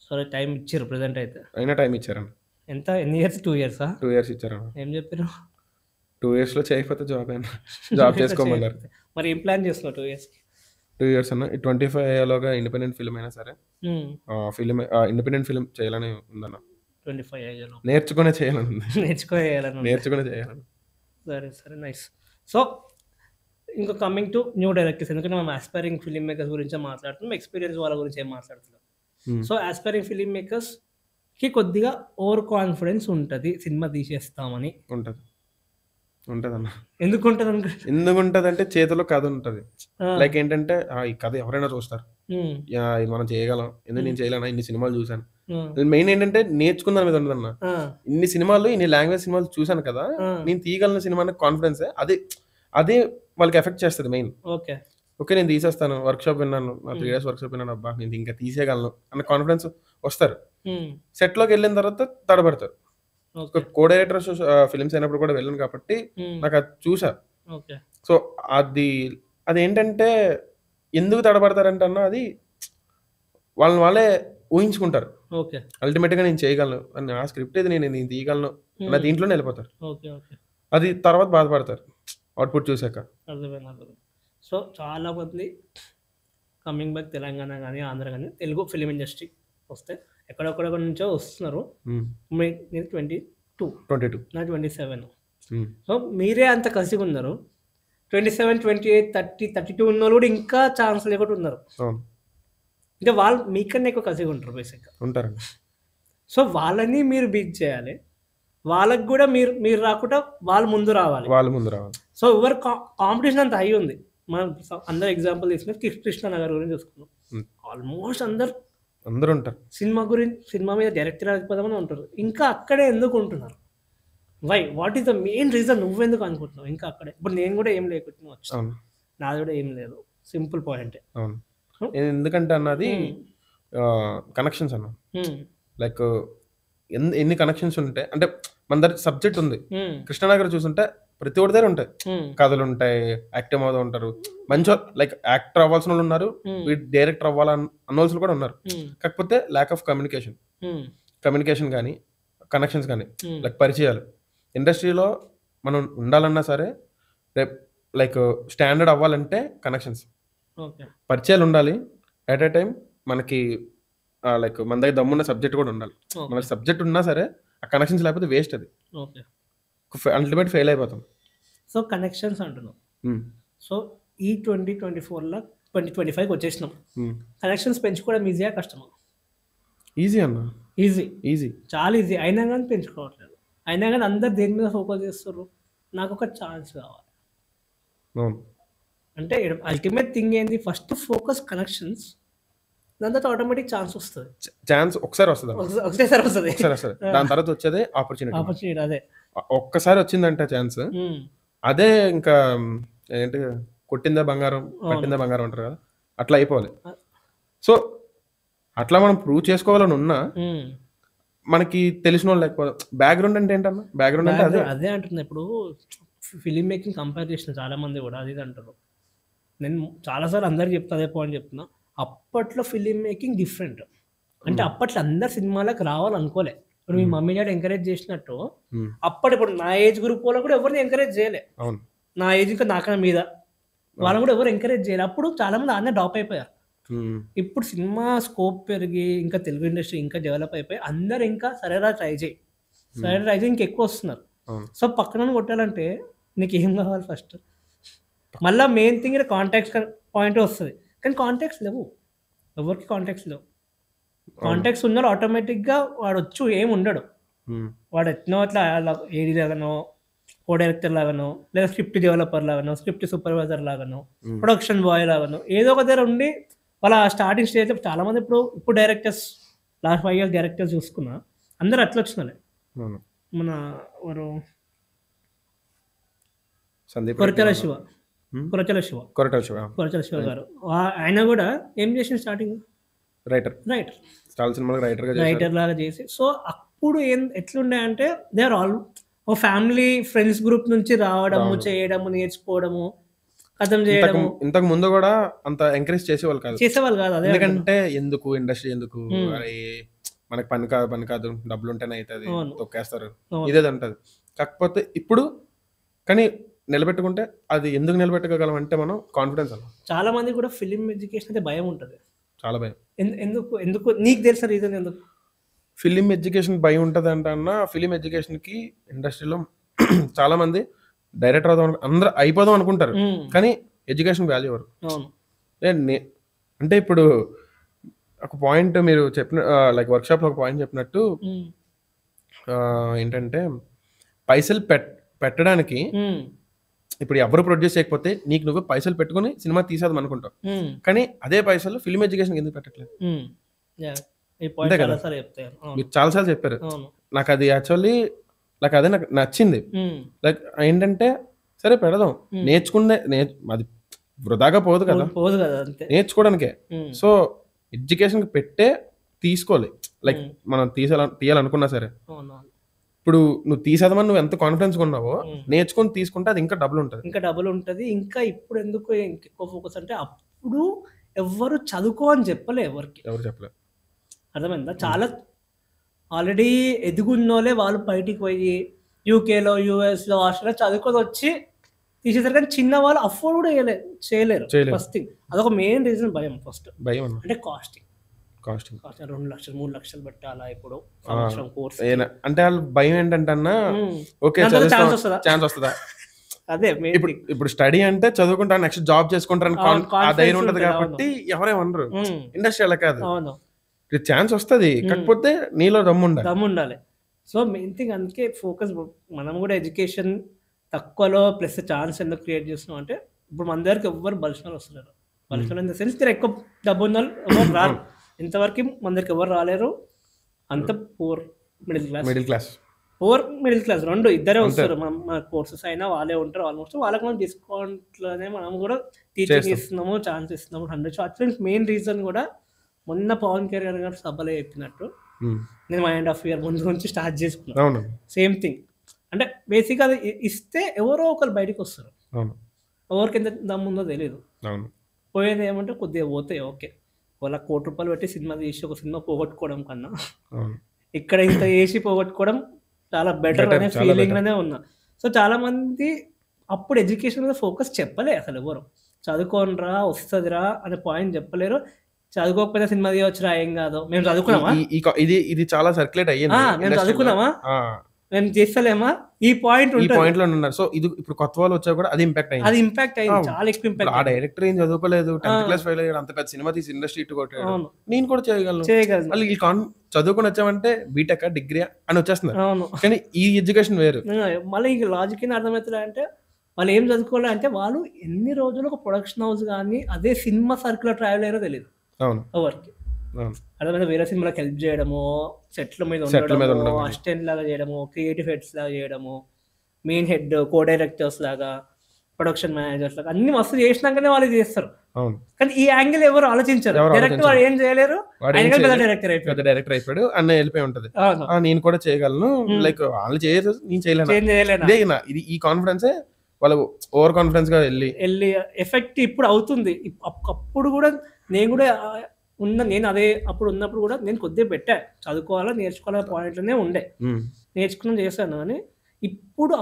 సరే టైం ఇచ్చారు ప్రెసెంట్ అయితే? అయినా టైం ఇచ్చారన్న. ఎంత ఎన్ని ఇయర్స్? 2 years? 2 years ఇచ్చారన్న. ఏం చెప్పారు? 2 years లో చేయకపోతే జాబ్ చేసుకోమన్నారు. మరి ఏం ప్లాన్ చేస్తున్నావు 2 years? 2 years అన్న 25 లోగా ఇండిపెండెంట్ ఫిల్మ్ అయినా సరే ఫిల్మ్ ఇండిపెండెంట్ ఫిల్మ్ చేయాలని ఉందన్న. 25 నేర్చుకునే చేయాలని ఉంది. నేర్చుకునే చేయాలని. సరే నైస్. సో ఇంకా కమింగ్ టు న్యూ డైరెక్టర్స్, ఎందుకంటే మనం ఆస్పైరింగ్ ఫిల్మ్ మేకర్స్ గురించి మాట్లాడుతున్నాం, ఎక్స్పీరియన్స్ వాళ్ళ గురించి ఏం మాట్లాడుతున్నాం. సో ఆస్పైరింగ్ ఫిల్మ్ మేకర్స్ కి కొద్దిగా ఓవర్ కాన్ఫిడెన్స్ ఉంటుంది సినిమా తీసేస్తామని. ఉంటదన్న. ఎందుకు ఉంటుంది అంటే చేతిలో కథ ఉంటుంది. లైక్ ఏంటంటే ఈ కథ ఎవరైనా చూస్తారు, ఇది మనం చేయగలం, ఎందుకు నేను చేయలేనా, ఇన్ని సినిమాలు చూసాను. మెయిన్ ఏంటంటే నేర్చుకున్న మీద ఉంటుందన్న. ఇన్ని సినిమాలు ఇన్ని లాంగ్వేజ్ సినిమాలు చూసాను కదా, నేను తీయగలను సినిమా అనే కాన్ఫిడెన్స్ అదే వాళ్ళకి ఎఫెక్ట్ చేస్తుంది మెయిన్. ఓకే నేను తీసేస్తాను, వర్క్ షాప్ విన్నాను, 3 years వర్క్ షాప్ విన్నాను, అబ్బా నేను ఇంకా తీసేయగలను అన్న కాన్ఫిడెన్స్ వస్తారు. సెట్ లోకి వెళ్ళిన తర్వాత తడబడతారు. కో డైరెక్టర్ ఫిల్మ్స్ అయినప్పుడు కూడా వెళ్ళాను కాబట్టి నాకు అది చూసా. సో అదేంటంటే ఎందుకు తడబడతారంటే అన్న అది వాళ్ళే ఊహించుకుంటారు. అల్టిమేట్ గా నేను చేయగలను అని, ఆ స్క్రిప్ట్ ఇది నేను తీయగలను అన్న దీంట్లోనే వెళ్ళిపోతారు. అది తర్వాత బాధపడతారు అవుట్పుట్ చూసాక. సో చాలా మంది కమింగ్ బ్యాక్ తెలంగాణ కానీ ఆంధ్ర కానీ తెలుగు ఫిలిం ఇండస్ట్రీ వస్తే ఎక్కడెక్కడ నుంచో వస్తున్నారు. మీరు 22, నా 27. సో మీరే అంత కసిగా ఉన్నారు. 27, 28, 30, 32 ఉన్న వాళ్ళు కూడా ఇంకా ఛాన్స్ లేకుండా ఉన్నారు. అంటే వాళ్ళు మీకన్నా ఎక్కువ కసిగా ఉంటారు బేసిక్గా ఉంటారు. సో వాళ్ళని మీరు బీట్ చేయాలి, వాళ్ళకి కూడా మీరు రాకుండా వాళ్ళు ముందు రావాలి. సో ఎవరు కాంపిటీషన్ అంత హై ఉంది. మనం అందరు ఎగ్జాంపుల్ తీసుకుని కృష్ణనగర్ గురించి చూసుకున్నాం. ఆల్మోస్ట్ అందరూ ఉంటారు సినిమా మీద డైరెక్టర్ అయిపోదామని ఉంటారు. ఇంకా అక్కడే ఎందుకు ఉంటున్నారు? What is the main reason? నువ్వెందుకు అనుకుంటున్నావు ఇంకా అక్కడే? ఇప్పుడు నేను కూడా ఏం లేకుండా వచ్చాను, నాది కూడా ఏం లేదు, సింపుల్ పాయింట్. ఎందుకంటే అన్నది కనెక్షన్స్ అన్న. లైక్ ఎన్ని కనెక్షన్స్ ఉంటాయి అంటే మన దగ్గర సబ్జెక్ట్ ఉంది. కృష్ణనగర్ చూసుంటే ప్రతి ఒక్కరి దగ్గర ఉంటాయి, కథలు ఉంటాయి, యాక్టివ్ అవుతూ ఉంటారు, మంచి లైక్ యాక్టర్ అవ్వాల్సిన వాళ్ళు ఉన్నారు, డైరెక్టర్ అవ్వాలన్నోల్సిన కూడా ఉన్నారు. కాకపోతే ల్యాక్ ఆఫ్ కమ్యూనికేషన్ కానీ కనెక్షన్స్ కానీ లైక్ పరిచయాలు. ఇండస్ట్రీలో మనం ఉండాలన్నా సరే లైక్ స్టాండర్డ్ అవ్వాలంటే కనెక్షన్స్, పరిచయాలు ఉండాలి. ఎట్ ఏ టైం మనకి లైక్ మన దగ్గర దమ్మున్న సబ్జెక్ట్ కూడా ఉండాలి. మనకి సబ్జెక్ట్ ఉన్నా సరే ఆ కనెక్షన్స్ లేకపోతే వేస్ట్, అది అల్టిమేట్ ఫెయిల్ అయిపోతాం. సో కనెక్షన్స్ అంటున్నాం. సో ఈ 2024లో 2025 వచ్చేసినాం. కనెక్షన్స్ పెంచుకోవడం ఈజీగా కష్టమా? ఈజీ అన్న, ఈజీ చాలా ఈజీ. అయినా కానీ పెంచుకోవట్లేదు. అయినా కానీ అందరు దేని మీద ఫోకస్ చేస్తారు, నాకు ఒక ఛాన్స్ కావాలి అంటే. అల్టిమేట్ థింగ్ ఏంది? ఫస్ట్ ఫోకస్ కనెక్షన్స్, దాని తర్వాత ఆటోమేటిక్ ఛాన్స్ వస్తుంది. ఛాన్స్ ఒకసారి వస్తుంది, దాని తర్వాత వచ్చేది ఆపర్చునిటీ. అదే ఒక్కసారి వచ్చిందంటే ఛాన్స్, అదే ఇంకా ఏంటి కొట్టిందే బంగారం పట్టిందే బంగారం అంటారు కదా, అట్లా అయిపోవాలి. సో అట్లా మనం ప్రూవ్ చేసుకోవాలని ఉన్నా మనకి తెలిసిన వాళ్ళు లేకపోతే బ్యాక్గ్రౌండ్ అంటే ఏంటన్నా? బ్యాక్గ్రౌండ్ అంటే అదే. అదే అంటున్నా. ఇప్పుడు ఫిలిం మేకింగ్ కంపేర్ చేసిన చాలా మంది కూడా అది అంటారు. నేను చాలాసార్లు అందరికి చెప్తా, అదే పాయింట్ చెప్తున్నా. అప్పట్లో ఫిలిం మేకింగ్ డిఫరెంట్. అంటే అప్పట్లో అందరు సినిమాలకు రావాలనుకోలే. ఇప్పుడు మీ మమ్మీ డాడీ ఎంకరేజ్ చేసినట్టు ఇప్పుడు నా ఏజ్ గ్రూప్ వాళ్ళు కూడా ఎవరిని ఎంకరేజ్ చేయలే. అవును. నా ఏజ్ ఇంకా నాకన్నా మీద వాళ్ళని కూడా ఎవరు ఎంకరేజ్ చేయలే. అప్పుడు చాలా మంది ఆడనే డ్రాప్ అయిపోయారు. ఇప్పుడు సినిమా స్కోప్ పెరిగి ఇంకా తెలుగు ఇండస్ట్రీ ఇంకా డెవలప్ అయిపోయి అందరు ఇంకా సరేరా ట్రై చేయి ఇంకెక్కువ వస్తున్నారు. సో పక్కన కొట్టాలంటే నీకు ఏం కావాలి ఫస్ట్? మళ్ళీ మెయిన్ థింగ్ కాంటాక్ట్స్ పాయింట్ వస్తుంది. కానీ కాంటాక్ట్స్ లేవు, ఎవరికి కాంటాక్ట్స్ లేవు. కాంటాక్ట్స్ ఉన్నాడు ఆటోమేటిక్గా వాడు వచ్చు ఏమి ఉండడు. వాడు ఎట్నో అట్లా ఏడీ లాగానో, కో డైరెక్టర్ లాగానో, లేదా స్క్రిప్ట్ డెవలపర్ లాగానో, స్క్రిప్ట్ సూపర్వైజర్ లాగానో, ప్రొడక్షన్ బాయ్ లాగానో ఏదో ఒక దగ్గర ఉండి వాళ్ళ స్టార్టింగ్ స్టేజ్. చాలా మంది ఇప్పుడు డైరెక్టర్స్ లాస్ట్ 5 years డైరెక్టర్స్ చూసుకున్నా అందరు అట్లా వచ్చినాలే. మన కొరటాల శివ గారు ఆయన కూడా ఏం చేసిన స్టార్టింగ్ రైటర్ లాగా చేసి. సో అప్పుడు ఎట్లుండే అంటే దే ఆర్ ఆల్ ఓ ఫ్యామిలీ ఫ్రెండ్స్ గ్రూప్ నుంచి రావడము, చేయడము, నేర్చుకోవడము, కథం చేయడము. ఇంతకు ముందు కూడా అంత ఎంకరేజ్ చేసేవాళ్ళు కాదు. అదే ఎందుకంటే ఎందుకు ఇండస్ట్రీ ఎందుకు, మనకి పని కాదు డబ్బులు ఉంటేనే అవుతుంది, తొక్కేస్తారు, ఇదే ఉంటది. కాకపోతే ఇప్పుడు కానీ నిలబెట్టుకుంటే అది ఎందుకు నిలబెట్టుకోగలం అంటే మనం కాన్ఫిడెన్స్ అన్న. చాలా మంది కూడా ఫిలిం ఎడ్యుకేషన్ అయితే భయం ఉంటుంది, చాలా భయం. ఎందుకు నీకు తెలుసా రీజన్ ఎందుకు ఫిలిం ఎడ్యుకేషన్ భయం ఉంటుంది అంటే అన్న? ఫిలిం ఎడ్యుకేషన్కి ఇండస్ట్రీలో చాలా మంది డైరెక్టర్ అవుదాం అందరూ అయిపోదాం అనుకుంటారు, కానీ ఎడ్యుకేషన్ వాల్యూ ఎవరు? అంటే ఇప్పుడు ఒక పాయింట్ మీరు చెప్పిన లైక్ వర్క్షాప్లో ఒక పాయింట్ చెప్పినట్టు ఏంటంటే పైసలు పెట్టడానికి ఇప్పుడు ఎవరు ప్రొడ్యూస్ చేయకపోతే నీకు నువ్వు పైసలు పెట్టుకుని సినిమా తీసేద్దాం అనుకుంటావు, కానీ అదే పైసలు ఫిలిం ఎడ్యుకేషన్ ఎందుకు పెట్టట్లేదు? అంతే కదా, మీరు చాలాసార్లు చెప్పారు. నాకు అది యాక్చువల్లీ అదే నాకు నచ్చింది. లైక్ ఏంటంటే సరే పెడదాం, అది వృధాగా పోదు కదా, నేర్చుకోవడానికే. సో ఎడ్యుకేషన్ పెట్టే తీసుకోవాలి. లైక్ మనం తీయాలనుకున్నా సరే, ఇప్పుడు నువ్వు తీసేదామని నువ్వు ఎంత కాన్ఫిడెన్స్ ఉన్నావో నేర్చుకొని తీసుకుంటే అది ఇంకా డబుల్ ఉంటుంది. ఇంకా ఇప్పుడు ఎందుకు ఎక్కువ ఫోకస్ అంటే అప్పుడు ఎవరు చదువుకో అని ఎవరు చెప్పలేదు. అర్థమైందా? చాలా ఆల్రెడీ ఎదుగున్నోలే వాళ్ళు బయటికి పోయి యూకేలో, యూఎస్లో, ఆస్ట్రేలియా చదువుకొని వచ్చి తీసేసారు, కానీ చిన్న వాళ్ళు అఫోర్డ్ కూడా చేయలేరు. ఫస్ట్ థింగ్ అదొక మెయిన్ రీజన్ భయం. ఫస్ట్ భయం అంటే కాస్టింగ్ 2 లక్షలు 3 లక్షలు పెట్టాలా ఇప్పుడు కోర్స్ అంటే వాళ్ళ భయం ఏంటంటే అన్న ఓకే ఛాన్స్ వస్తుందా? అదే ఇప్పుడు స్టడీ అంటే చదువుకుంటా నెక్స్ట్ జాబ్ చేసుకుంటారని ఆ ధైర్యం ఉంటది కాబట్టి ఎవరేమనరు. ఇండస్ట్రీ అలా కాదు, ఛాన్స్ వస్తుంది, కాకపోతే నీలో దమ్ము ఉండాలి. సో మెయిన్ థింగ్ అందుకే ఫోకస్. మనం కూడా ఎడ్యుకేషన్ తక్కువలో ప్లస్ ఛాన్స్ ఎందుకు క్రియేట్ చేస్తున్నాం అంటే ఇప్పుడు మన దగ్గరికి ఎవరు బలిసిన వస్తున్నారు. బలిసిన ఇన్ ద సెన్స్ ఎక్కువ డబ్బు ఉన్న వాళ్ళు ఎవరు రారు. ఇంతవరకు మన దగ్గరికి ఎవరు రాలేరు. అంత పూర్ మిడిల్ క్లాస్ రెండు ఇద్దరే వస్తారు. మన కోర్సెస్ అయినా వాళ్ళే ఉంటారు ఆల్మోస్ట్. వాళ్ళకి మనం డిస్కౌంట్లోనే మనం కూడా టీచింగ్ ఇస్తున్నాము, ఛాన్స్ ఇస్తున్నాము. 100 షార్ట్ ఫిల్మ్స్ మెయిన్ రీజన్ కూడా మొన్న పవన్ కళ్యాణ్ గారు సభలో చెప్పినట్టు నేను 1.5 year ముందు నుంచి స్టార్ట్ చేసుకున్నాను. సేమ్ థింగ్ అంటే బేసిక్గా అది ఇస్తే ఎవరో ఒకరు బయటకు వస్తారు. ఎవరికి ఎంత దమ్ముందో తెలియదు. పోయేది ఏమంటే కొద్దిగా పోతాయి. ఓకే, వాళ్ళ ₹1 కోటి పెట్టి సినిమా తీసి ఒక సినిమా పోగొట్టుకోవడం కన్నా ఇక్కడ ఇంత వేసి పోగొట్టుకోవడం చాలా బెటర్ అనే ఫీలింగ్లోనే ఉన్నా. సో చాలా మంది అప్పుడు ఎడ్యుకేషన్ మీద ఫోకస్ చెప్పలే అసలు. ఎవరు చదువుకోనరా వస్తుందిరా అనే పాయింట్ చెప్పలేరు. చదువుకోకపోతే సినిమా తీయవచ్చురా, ఏం కాదు, మేము చదువుకున్నామా, ఇది చాలా సర్క్యులేట్ అయ్యింది, మేము చదువుకున్నామా, మేము చేస్తలేమా, ఈ పాయింట్ లో ఉన్నారు. సో ఇది ఇప్పుడు కొత్త వాళ్ళు వచ్చా కూడా అది ఇంపాక్ట్ అయింది, చాలా ఎక్కువ ఇంపాక్ట్. ఆ డైరెక్టర్ ఏం చదువుకోలేదు, 10th class ఫెయిల్ అయ్యాడు, అంత పెద్ద సినిమా తీసి ఇండస్ట్రీ ఇటు కొట్టాడు, నేను కూడా చేయగలను. వాళ్ళు చదువుకొని వచ్చామంటే బీటెక్ డిగ్రీ అని వచ్చేస్తున్నారు, కానీ ఈ ఎడ్యుకేషన్ వేరు. మళ్ళీ ఈ లాజిక్ ఏం అర్థమవుతుంది అంటే వాళ్ళు ఏం చదువుకోవాలి అంటే వాళ్ళు ఎన్ని రోజులు ఒక ప్రొడక్షన్ హౌస్ కానీ అదే సినిమా సర్కిల్ ట్రావెల్ అయ్యారో తెలియదు ఎవరికి. అదే వేరే సినిమాలకు హెల్ప్ చేయడము, సెట్ల మీద ఉండడము, అసిస్టెంట్ లాగా చేయడము, క్రియేటివ్ హెడ్స్ లాగా చేయడము, మెయిన్ హెడ్, కో డైరెక్టర్స్ లాగా, ప్రొడక్షన్ మేనేజర్స్ అన్ని మస్తు చేసినాకనే వాళ్ళు చేస్తారు. అవును. కానీ ఈ యాంగిల్ ఎవరు ఆలోచించరు. ఎవరు డైరెక్ట్ వాడు ఏం చేయలేరు, వాడు ఏం ఆయన పెద్ద చేయలేడు. డైరెక్టర్ పెద్ద అయిపోయాడు. డైరెక్టర్ అయిపోయాడు అన్న వెళ్ళిపోయి ఉంటది. అవును, నేను కూడా చేయగలను, లైక్ వాళ్ళు చేయరు నేను చేయలేను, చేంజ్ చేయలేనా ఇదే ఇది ఈ కాన్ఫిడెన్సే వాళ్ళు ఓవర్ కాన్ఫిడెన్స్ గా వెళ్ళి ఎఫెక్ట్ ఇప్పుడు అవుతుంది. అప్పుడు కూడా నేను కూడా నేను అదే అప్పుడు ఉన్నప్పుడు కూడా నేను కొద్దిగా పెట్టా, చదువుకోవాలా నేర్చుకోవాలా పాయింట్లోనే ఉండే, నేర్చుకుని చేశాను. కానీ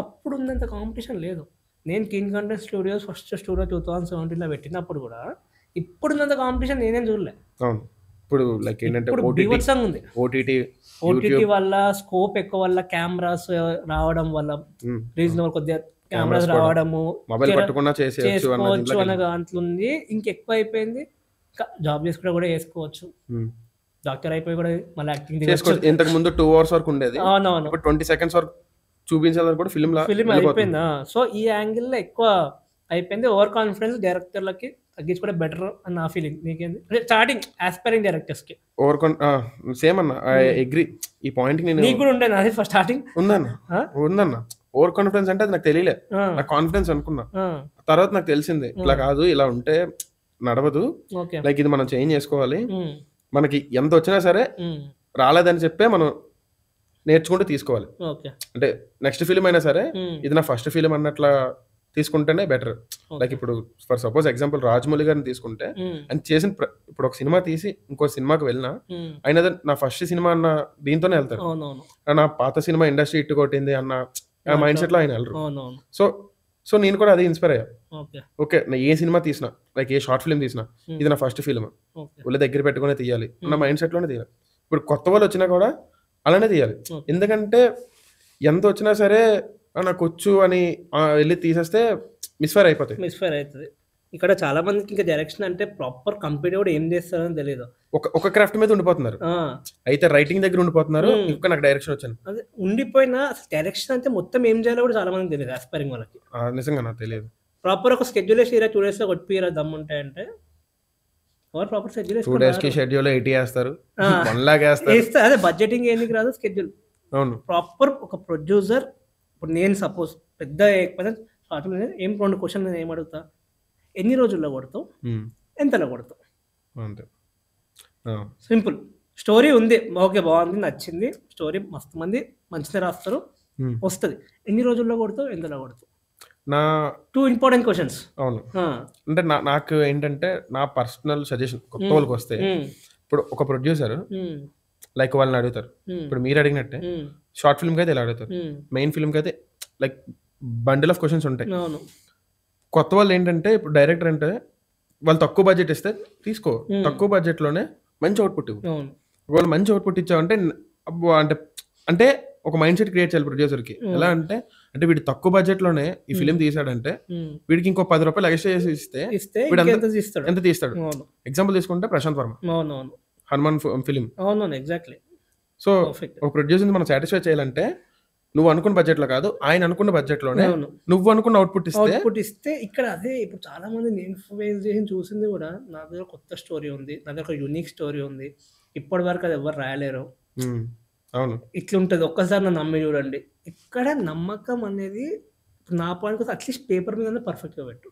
అప్పుడు ఉన్నంత కాంపిటీషన్ లేదు. నేను King Content Studios first studio 2017లో పెట్టినప్పుడు కూడా ఇప్పుడున్నంత కాంపిటీషన్ నేనేం చూడలే. అవును. ఇప్పుడు లైక్ ఏంటంటే బీభత్సంగా ఉంది. ఓటీటీ వల్ల స్కోప్ ఎక్కువ, వల్ల కెమెరాస్ రావడం వల్ల రీజనబుల్ కొద్దిగా కెమెరాస్ రావడము, మొబైల్ పట్టుకున్నా చేసుకోవచ్చు అనే దాంట్లో ఉంది. ఇంకెక్కువ అయిపోయింది. జాబ్ చేసుకుంటే కూడా చేసుకోవచ్చు, డాక్టర్ అయిపోయి కూడా మళ్ళీ యాక్టింగ్ చేసుకోవచ్చు. ఇంతకు ముందు 2 hours వరకు ఉండేది, అవునవును, 20 seconds వరకు చూపించాలని కూడా ఫిలిం అయిపోయిందా. సో ఈ యాంగిల్ లో ఎక్కువ అయిపోయింది. ఓవర్ కాన్ఫిడెన్స్ డైరెక్టర్లకి తగ్గించుకుంటే బెటర్ అని నా ఫీలింగ్. నీకేంది స్టార్టింగ్ ఆస్పైరింగ్ డైరెక్టర్స్ కి? ఓవర్ సేమ్ అన్న, ఐ అగ్రీ. ఈ పాయింట్ నీకు కూడా ఉండే నాది ఫస్ట్ స్టార్టింగ్ ఉందన్న. ఓవర్ కాన్ఫిడెన్స్ అంటే అది నాకు తెలియలే, నాకు కాన్ఫిడెన్స్ అనుకున్నా. తర్వాత నాకు తెలిసింది ఇలా కాదు, ఇలా ఉంటే నడవదు, లైక్ ఇది మనం చేంజ్ చేసుకోవాలి. మనకి ఎంత వచ్చినా సరే రాలేదని చెప్పే మనం నేర్చుకుంటూ తీసుకోవాలి. అంటే నెక్స్ట్ ఫిలిం అయినా సరే ఇది నా ఫస్ట్ ఫిలిం అన్నట్లా తీసుకుంటేనే బెటర్. లైక్ ఇప్పుడు ఫర్ సపోజ్ ఎగ్జాంపుల్ రాజమౌళి గారిని తీసుకుంటే, ఆయన చేసిన ఇప్పుడు ఒక సినిమా తీసి ఇంకో సినిమాకి వెళ్ళినా ఆయన నా ఫస్ట్ సినిమా అన్న దీంతోనే వెళ్తారు. నా పాత సినిమా ఇండస్ట్రీ ఇట్టు కొట్టింది అన్న మైండ్ సెట్ లో ఆయన వెళ్ళరు. సో నేను కూడా అదే ఇన్స్పైర్ అయ్యా. ఓకే, నా ఏ సినిమా తీసినా, లైక్ ఏ షార్ట్ ఫిల్మ్ తీసినా ఇది నా ఫస్ట్ ఫిల్మ్, వాళ్ళ దగ్గర పెట్టుకునే తీయాలి నా మైండ్ సెట్ లోనే తీయాలి. ఇప్పుడు కొత్త వాళ్ళు వచ్చినా కూడా అలానే తీయాలి. ఎందుకంటే ఎంత వచ్చినా సరే నాకు వచ్చు అని వెళ్ళి తీసేస్తే మిస్ఫైర్ అవుతుంది. ఇక్కడ చాలా మందికి ఇంకా డైరెక్షన్ అంటే ప్రాపర్ కంపెనీ కూడా ఏం చేస్తారని తెలియదు, ఒక క్రాఫ్ట్ మీద ఉండిపోతున్నారు. అయితే రైటింగ్ దగ్గర ఉండిపోతున్నారు, ఇంకా నాకు డైరెక్షన్ వచ్చాను అదే ఉండిపోయినా డైరెక్షన్ అంటే మొత్తం ఏం చేయాలో కూడా చాలా మంది తెలియదు. ఆస్పైరింగ్ వాళ్ళకి నిజంగా నాకు తెలియదు. ప్రాపర్ ఒక షెడ్యూల్ వేసి 2 days లో కొట్టిపోయారా దమ్ముంటాయంటే ప్రాపర్ షెడ్యూల్ 2 days కి షెడ్యూల్ 80 వేస్తారు, 1 lakh వేస్తారు. అదే బడ్జెటింగ్ ఎందుకు రాదు షెడ్యూల్. అవును, ప్రాపర్ ఒక ప్రొడ్యూసర్. ఇప్పుడు నేను సపోజ్ పెద్ద ఏం 2 క్వశ్చన్ నేను ఏం అడుగుతా, ఎన్ని రోజుల్లో కొడతావు, ఎంతలో కొడతావు, సింపుల్. స్టోరీ ఉంది, ఓకే బాగుంది నచ్చింది స్టోరీ, మస్తు మంది మంచిగా రాస్తారు, వస్తుంది, ఎన్ని రోజుల్లో కొడతావు, ఎంతలో కొడతావు, నా 2 important క్వశ్చన్స్. అవును, అంటే నాకు ఏంటంటే నా పర్సనల్ సజెషన్ కొత్త వాళ్ళకి వస్తే, ఇప్పుడు ఒక ప్రొడ్యూసర్ లైక్ వాళ్ళని అడుగుతారు, ఇప్పుడు మీరు అడిగినట్టే షార్ట్ ఫిల్మ్కి అయితే ఇలా అడుగుతారు, మెయిన్ ఫిల్మ్కి అయితే లైక్ బండిల్ ఆఫ్ క్వశ్చన్స్ ఉంటాయి. కొత్త వాళ్ళు ఏంటంటే ఇప్పుడు డైరెక్టర్ అంటే వాళ్ళు తక్కువ బడ్జెట్ ఇస్తే తీసుకో, తక్కువ బడ్జెట్లోనే మంచి అవుట్పుట్ ఇవ్వు. వాళ్ళు మంచి అవుట్పుట్ ఇచ్చావంటే అంటే అంటే ఒక మైండ్ సెట్ క్రియేట్ చేయాలి ప్రొడ్యూసర్కి. ఎలా అంటే వీడు తక్కువ బడ్జెట్లోనే ఈ ఫిలిం తీసాడంటే వీడికి ఇంకో 10 రూపాయలు ఎక్స్ట్రా చేసి ఇస్తే ఎంత తీస్తాడు. ఎగ్జాంపుల్ తీసుకుంటే Prashanth Varma Hanuman film. Exactly. So ఒక ప్రొడ్యూసర్ మనం సాటిస్ఫై చేయాలంటే నువ్వు అనుకున్న బడ్జెట్ లో కాదు, ఆయన అనుకున్న బడ్జెట్ లోనే నువ్వు అనుకున్న అవుట్పుట్ ఇస్తే ఇక్కడ అదే. ఇప్పుడు చాలా మంది నేను ఫేస్ చేసి చూసింది కూడా, నా దగ్గర కొత్త స్టోరీ ఉంది, నా దగ్గర ఒక యూనిక్ స్టోరీ ఉంది, ఇప్పటి వరకు అది ఎవరు రాయలేరు, అవును ఇట్లుంటది, ఒక్కసారి నన్ను నమ్మి చూడండి. ఇక్కడ నమ్మకం అనేది నా పాయింట్ కోసం అట్లీస్ట్ పేపర్ మీద పర్ఫెక్ట్ గా పెట్టు.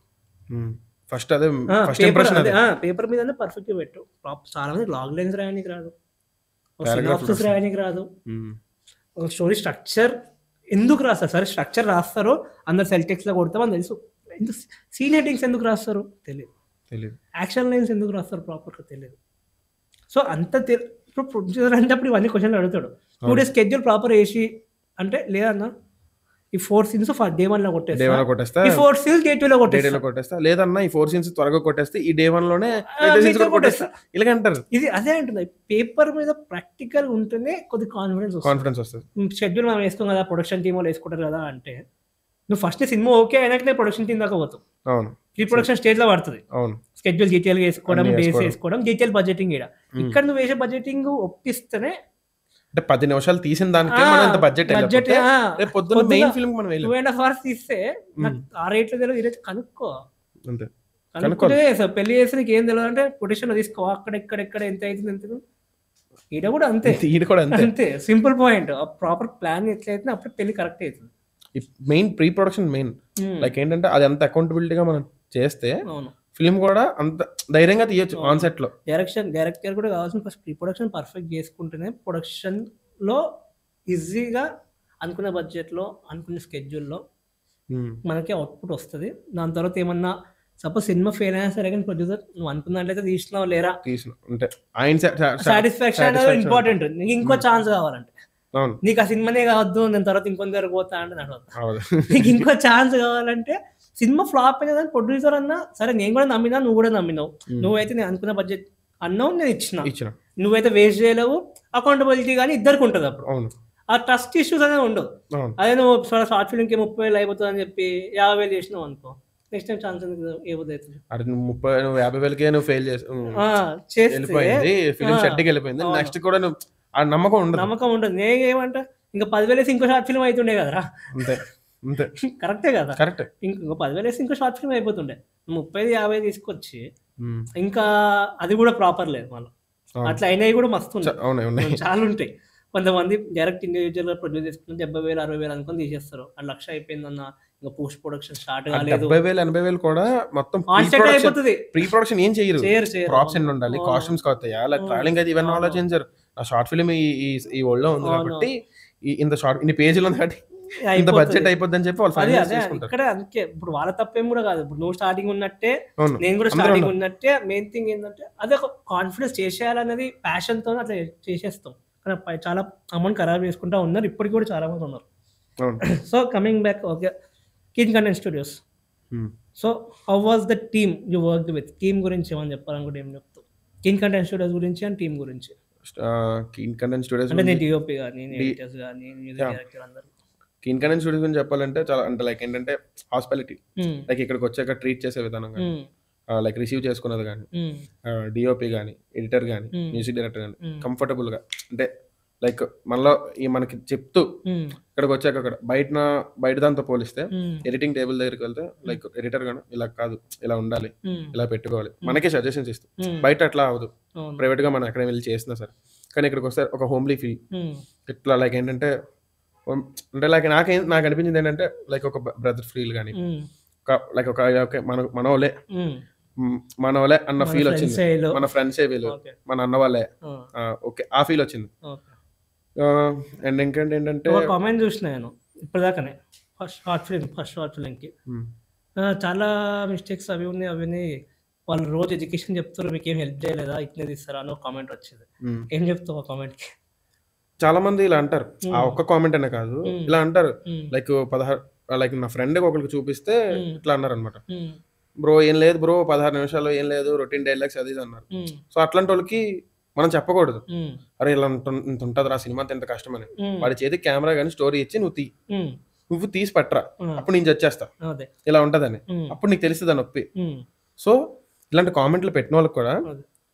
ఫస్ట్ అదే పేపర్ మీద పర్ఫెక్ట్ గా పెట్టు. చాలా మంది లాగ్ లైన్స్ రాయడానికి రాదు, సినాప్సిస్ రాయడానికి రాదు, స్టోరీ స్ట్రక్చర్ ఎందుకు రాస్తారు. సరే స్ట్రక్చర్ రాస్తారో అందరు సెల్టెక్స్ లో కొడతామని తెలుసు, సీన్ హెడ్డింగ్స్ ఎందుకు రాస్తారు తెలియదు, యాక్షన్ లైన్స్ ఎందుకు రాస్తారు ప్రాపర్గా తెలియదు. సో అంత ఇప్పుడు ప్రొడ్యూసర్ అంటే అప్పుడు ఇవన్నీ క్వశ్చన్లు అడుగుతాడు. 2 days స్కెడ్యూల్ ప్రాపర్ వేసి అంటే లేదన్నా ఈ 4 scenes డే 1 లో కొట్టేస్తా, ఈ 4 scenes డే 2 లో కొట్టేస్తా, లేదన్నా ఈ 4 scenes త్వరగా కొట్టేస్తే ఈ డే 1 లోనే కొట్టేస్తా, ఇలా అంటారు. ఇది అదే అంటుంది, పేపర్ మీద ప్రాక్టికల్ ఉంటేనే కొద్ది కాన్ఫిడెన్స్ వస్తుంది. షెడ్యూల్ మనం వేసుకోం కదా, ప్రొడక్షన్ టీమ్ వాళ్ళు వేసుకుంటారు కదా అంటే, నువ్వు ఫస్ట్ సినిమా ఓకే అయినాకనే ప్రొడక్షన్ టీమ్ దాకా పోతావు. అవును, ప్రీ ప్రొడక్షన్ స్టేజ్ లో పడుతుంది. స్కెడ్యూల్ డీటెయిల్ గా వేసుకోవడం, డేస్ వేసుకోవడం, డీటెయిల్ బడ్జెటింగ్. ఇక్కడ నువ్వు వేసే బడ్జెటింగ్ ఒప్పిస్తేనే, అంటే 10 నిమిషాలు తీసిన దానికి బడ్జెట్ 2.5 hours తీస్తే ఆ రేట్ లో తెలియదు, ఈ రేట్ కనుక్కో. పెళ్లి చేస్తే నీకు ఏం తెలియదు అంటే పొజిషన్ లో తీసుకో, అక్కడ ఎక్కడ ఎంత అవుతుంది ఎంత. ఈడ కూడా అంతే, సింపుల్ పాయింట్. ప్రాపర్ ప్లాన్ ఎట్లయితే అప్పుడు పెళ్లి కరెక్ట్ అవుతుంది. Main pre production main. Like ఏంటంటే అది అంత అకౌంటబిలిటీగా మనం చేస్తే అవును. ఫిల్మ్ కూడా అంత ధైర్యంగా తీయొచ్చు ఆన్ సెట్ లో. డైరెక్టర్ కూడా కావాల్సిన ఫస్ట్ ప్రీ ప్రొడక్షన్ పర్ఫెక్ట్ చేసుకుంటేనే ప్రొడక్షన్ లో ఈజీగా అనుకున్న బడ్జెట్ లో అనుకున్న స్కెడ్యూల్లో మనకి అవుట్పుట్ వస్తుంది. దాని తర్వాత ఏమన్నా సపోజ్ సినిమా ఫెయిల్ అయినా సరే కానీ ప్రొడ్యూసర్ నువ్వు అనుకున్నట్లయితే తీసినావు లేరా అంటే ఆయన సాటిస్ఫాక్షన్ అనేది ఇంపార్టెంట్. నీకు ఇంకో ఛాన్స్ కావాలంటే, అవును నీకు ఆ సినిమానే కావద్దు నేను తర్వాత ఇంకొంత దగ్గర పోతా అంటే నడవద్దు. అవును. నీకు ఇంకో ఛాన్స్ కావాలంటే సినిమా ఫ్లాప్ అయినదని ప్రొడ్యూసర్ అన్నా సరే నేను కూడా నమ్మినా నువ్వు కూడా నమ్మినావు, నువ్వైతే నేను అనుకున్న బడ్జెట్ అన్నావు నేను ఇచ్చిన, నువ్వైతే వేస్ట్ చేయలేవు, అకౌంటబిలిటీ కానీ ఇద్దరికి ఉంటుంది. అప్పుడు అవును ఆ ట్రస్ట్ ఇష్యూస్ అనేది ఉండవు. అదే నువ్వు షార్ట్ ఫిల్మ్కి 30,000 అయిపోతుంది అని చెప్పి 50,000 చేసినావు అనుకో, నెక్స్ట్ టైం ఛాన్స్ ఏమవుతుంది? అరే నువ్వు 50,000కే నువ్వు ఫెయిల్ వెళ్ళిపోయింది ఫిలిం షెడ్కి వెళ్ళిపోయింది, నెక్స్ట్ కూడా నువ్వు ఆ నమ్మకం ఉండదు. నేనేమంటా ఇంకా 10,000 వేసి ఇంకో షార్ట్ ఫిల్మ్ అవుతుండే కదరా. అంతే అంతే కరెక్టే కదా. కరెక్ట్. ఇంకో 10,000 వేసి ఇంకో షార్ట్ ఫిల్మ్ అయిపోతుండే. 30-50 తీసుకొచ్చి ఇంకా అది కూడా ప్రాపర్ లేదు మళ్ళీ. అట్లా అయినవి కూడా మస్తు ఉన్నాయి, చాలా ఉంటాయి. కొంతమంది డైరెక్ట్ ఇండివిజువల్ గా ప్రొడ్యూస్ చేసుకుని 70,000 60,000 అనుకుని తీసేస్తారు. అది 1,00,000 అయిపోయిందన్న ఇంకా పోస్ట్ ప్రొడక్షన్ స్టార్ట్ కాలేదు, 70,000 80,000 కూడా మొత్తం అయిపోతుంది. ప్రీ ప్రొడక్షన్ ఏం చేయరు, ప్రాప్స్ ఎన్ని ఉండాలి, కాస్ట్యూమ్స్ కొత్తాయి, అలా ట్రావెలింగ్ అయితే ఇవన్నీ ఆలోచించారు. ఆ షార్ట్ ఫిల్మ్ ఈ వరల్డ్ లో ఉంది కాబట్టి ఇంత షార్ట్ ఇన్ని పేజీలు ఉంది కాబట్టి ఇంత బడ్జెట్ అయిపోద్ది అని చెప్పి వాళ్ళు ఇక్కడ. అందుకే ఇప్పుడు వాళ్ళ తప్పేం కూడా కాదు. ఇప్పుడు నువ్వు స్టార్టింగ్ ఉన్నట్టే నేను కూడా స్టార్టింగ్ ఉన్నట్టే. మెయిన్ థింగ్ ఏంటంటే అదే ఒక కాన్ఫిడెన్స్ చేసేయాలనేది ప్యాషన్ తో అట్లా చేసేస్తాం. కానీ చాలా అమౌంట్ ఖరాబ్ చేసుకుంటా ఉన్నారు, ఇప్పటికి కూడా చాలా మంది ఉన్నారు. So coming back, okay, keen content studios. So how was the team you work with? Team గురించి ఏమని చెప్పాలనుకుంటే ఏం చెప్తావు? కీన్ కంటెంట్ స్టూడియోస్ గురించి అండ్ టీమ్ గురించి. కీన్ కంటెంట్ స్టూడియోస్ అంటే నేను డిఓపి కానీ ఎడిటర్స్ కానీ మ్యూజిక్ డైరెక్టర్ అందరూ. కీన్ కంటెంట్ స్టూడియోస్ గురించి చెప్పాలంటే చాలా అంటే లైక్ ఏంటంటే హాస్పిటాలిటీ, లైక్ ఇక్కడికి వచ్చాక ట్రీట్ చేసే విధానం కానీ, లైక్ రిసీవ్ చేసుకున్నది కానీ, డిఓపి కానీ, ఎడిటర్ కానీ, మ్యూజిక్ డైరెక్టర్ కానీ కంఫర్టబుల్ గా, అంటే లైక్ మనలో మనకి చెప్తూ ఇక్కడికి వచ్చాక అక్కడ బయట దాంతో పోలిస్తే ఎడిటింగ్ టేబుల్ దగ్గరికి వెళ్తే లైక్ ఎడిటర్ గాను ఇలా కాదు ఇలా ఉండాలి ఇలా పెట్టుకోవాలి మనకే సజెషన్స్ ఇస్తూ, బయట అట్లా అవ్వదు. ప్రైవేట్ గా మనం ఎక్కడ వెళ్ళి చేసినా సరే, కానీ ఇక్కడికి వస్తే ఒక హోమ్లీ ఫీల్. ఇట్లా లైక్ ఏంటంటే అంటే లైక్ నాకు అనిపించింది ఏంటంటే లైక్ ఒక బ్రదర్ ఫీల్ కానీ, లైక్ ఒక మనోలే అన్న ఫీల్ వచ్చింది. మన ఫ్రెండ్సే వీళ్ళు, మన అన్న వాళ్ళే, ఓకే ఆ ఫీల్ వచ్చింది. అండ్ ఇంకేంటి ఏంటంటే కామెంట్ చూసిన నేను ఇప్పటిదాకానే ఫస్ట్ షార్ట్ ఫిల్మ్కి చాలా మిస్టేక్స్ అవి ఉన్నాయి. వాళ్ళు రోజు ఎడ్యుకేషన్ చెప్తారు, మీకు ఏం హెల్ప్ చేయలేదా, ఇట్నే తీస్తారా అని ఒక కామెంట్ వచ్చింది. ఏం చెప్తావు ఆ కామెంట్కి? చాలా మంది ఇలా అంటారు, ఆ ఒక్క కామెంట్ అనే కాదు ఇలా అంటారు. లైక్ 16 లైక్ నా ఫ్రెండ్ ఒకరికి చూపిస్తే ఇట్లా అన్నారు అనమాట, బ్రో ఏం లేదు బ్రో 16 నిమిషాలు ఏం లేదు రొటీన్ డైలాగ్స్ అది అన్నారు. సో అట్లాంటి వాళ్ళకి మనం చెప్పకూడదు, అరే ఇలా ఇంత ఉంటుంది రా సినిమా ఇంత కష్టం అని. వాడి చేతికి కెమెరా కానీ స్టోరీ ఇచ్చి నువ్వు తీసి పట్టరా, అప్పుడు నేను జడ్జ్ ఇలా ఉంటదని, అప్పుడు నీకు తెలుస్తుంది నొప్పి. సో ఇలాంటి కామెంట్లు పెట్టిన వాళ్ళకి కూడా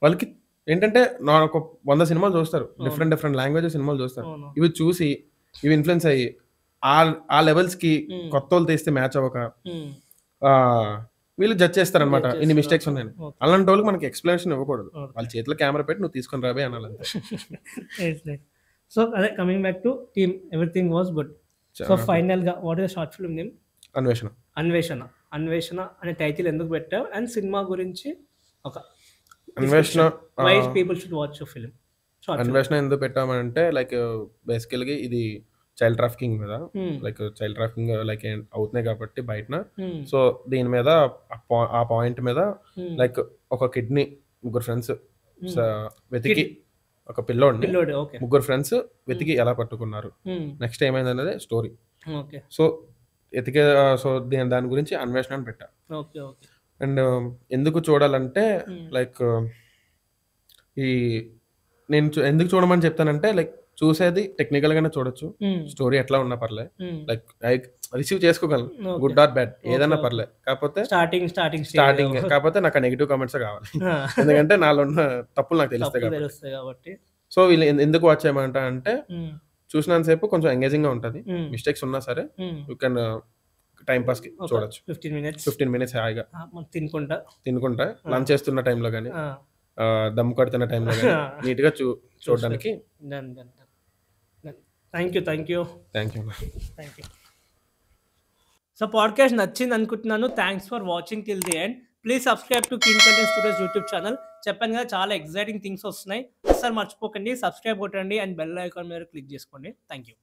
వాళ్ళకి ఏంటంటే ఒక 100 సినిమాలు చూస్తారు, డిఫరెంట్ లాంగ్వేజ్ సినిమాలు చూస్తారు. ఇవి చూసి ఇవి ఇన్ఫ్లుయెన్స్ అయ్యి ఆ లెవెల్స్ కి కొత్త వాళ్ళు తీస్తే మ్యాచ్ అవ్వక వీళ్ళు జడ్జ్ చేస్తారు అనమాట, ఇన్ని మిస్టేక్స్ ఉన్నాయని. అలాంటి వాళ్ళకి మనకి ఎక్స్ప్లెనేషన్ ఇవ్వకూడదు, వాళ్ళ చేతిలో కెమెరా పెట్టి నువ్వు తీసుకొని రాబే అనాలంటే. సో అదే coming back to team, everything was good. So final గా what is short film name? Anveshana అనే టైటిల్ ఎందుకు పెట్టావు? అండ్ సినిమా గురించి ఒక అన్వేషణ why people should watch your film? అన్వేషణ ఎందుకు పెట్టామంటే లైక్ బేసికల్గా ఇది చైల్డ్ ట్రాఫికింగ్ మీద, లైక్ చైల్డ్ ట్రాఫికింగ్ లైక్ అవుతున్నాయి కాబట్టి బయటన. సో దీని మీద ఆ పాయింట్ మీద లైక్ ఒక కిడ్నీ ముగ్గురు ఫ్రెండ్స్ వెతికి, ఒక పిల్లోడిని ముగ్గురు ఫ్రెండ్స్ వెతికి ఎలా పట్టుకున్నారు, నెక్స్ట్ ఏమైంది అనేది స్టోరీ. సో ఎతికే సో దాని గురించి అన్వేషణ అని పెట్టా. అండ్ ఎందుకు చూడాలంటే లైక్ నేను ఎందుకు చూడమని చెప్తానంటే లైక్ చూసేది టెక్నికల్ గానే చూడొచ్చు, స్టోరీ ఎట్లా ఉన్నా పర్లే, లైక్ రిసీవ్ చేసుకోగలను గుడ్ ఆర్ బ్యాడ్ ఏదన్నా పర్లే, కాకపోతే స్టార్టింగ్ కాకపోతే నాకు నెగిటివ్ కామెంట్స్ కావాలి, ఎందుకంటే నాలో ఉన్న తప్పులు నాకు తెలుస్తాయి కాబట్టి. సో వీళ్ళు ఎందుకు వాచ్ చేయమంట అంటే చూసినంత సేపు కొంచెం ఎంగేజింగ్ గా ఉంటది, మిస్టేక్స్ ఉన్నా సరే యూ కెన్ టైం పాస్ కి చూడొచ్చు. 15 minutes హాయిగా తినుకుంటా లంచ్ చేస్తున్న టైంలో కానీ, దమ్ కొడుతున్న టైంలో కానీ నీట్ గా చూడడానికి. Thank you. సో పాడ్కాస్ట్ నచ్చింది అనుకుంటున్నాను. Thanks for watching till the end. Please subscribe to keen content studios YouTube channel. చెప్పాను కదా, చాలా ఎక్సైటింగ్ థింగ్స్ వస్తున్నాయి. అసలు మర్చిపోకండి, సబ్స్క్రైబ్ కొట్టండి అండ్ బెల్ ఐకాన్ మీద క్లిక్ చేసుకోండి. Thank you.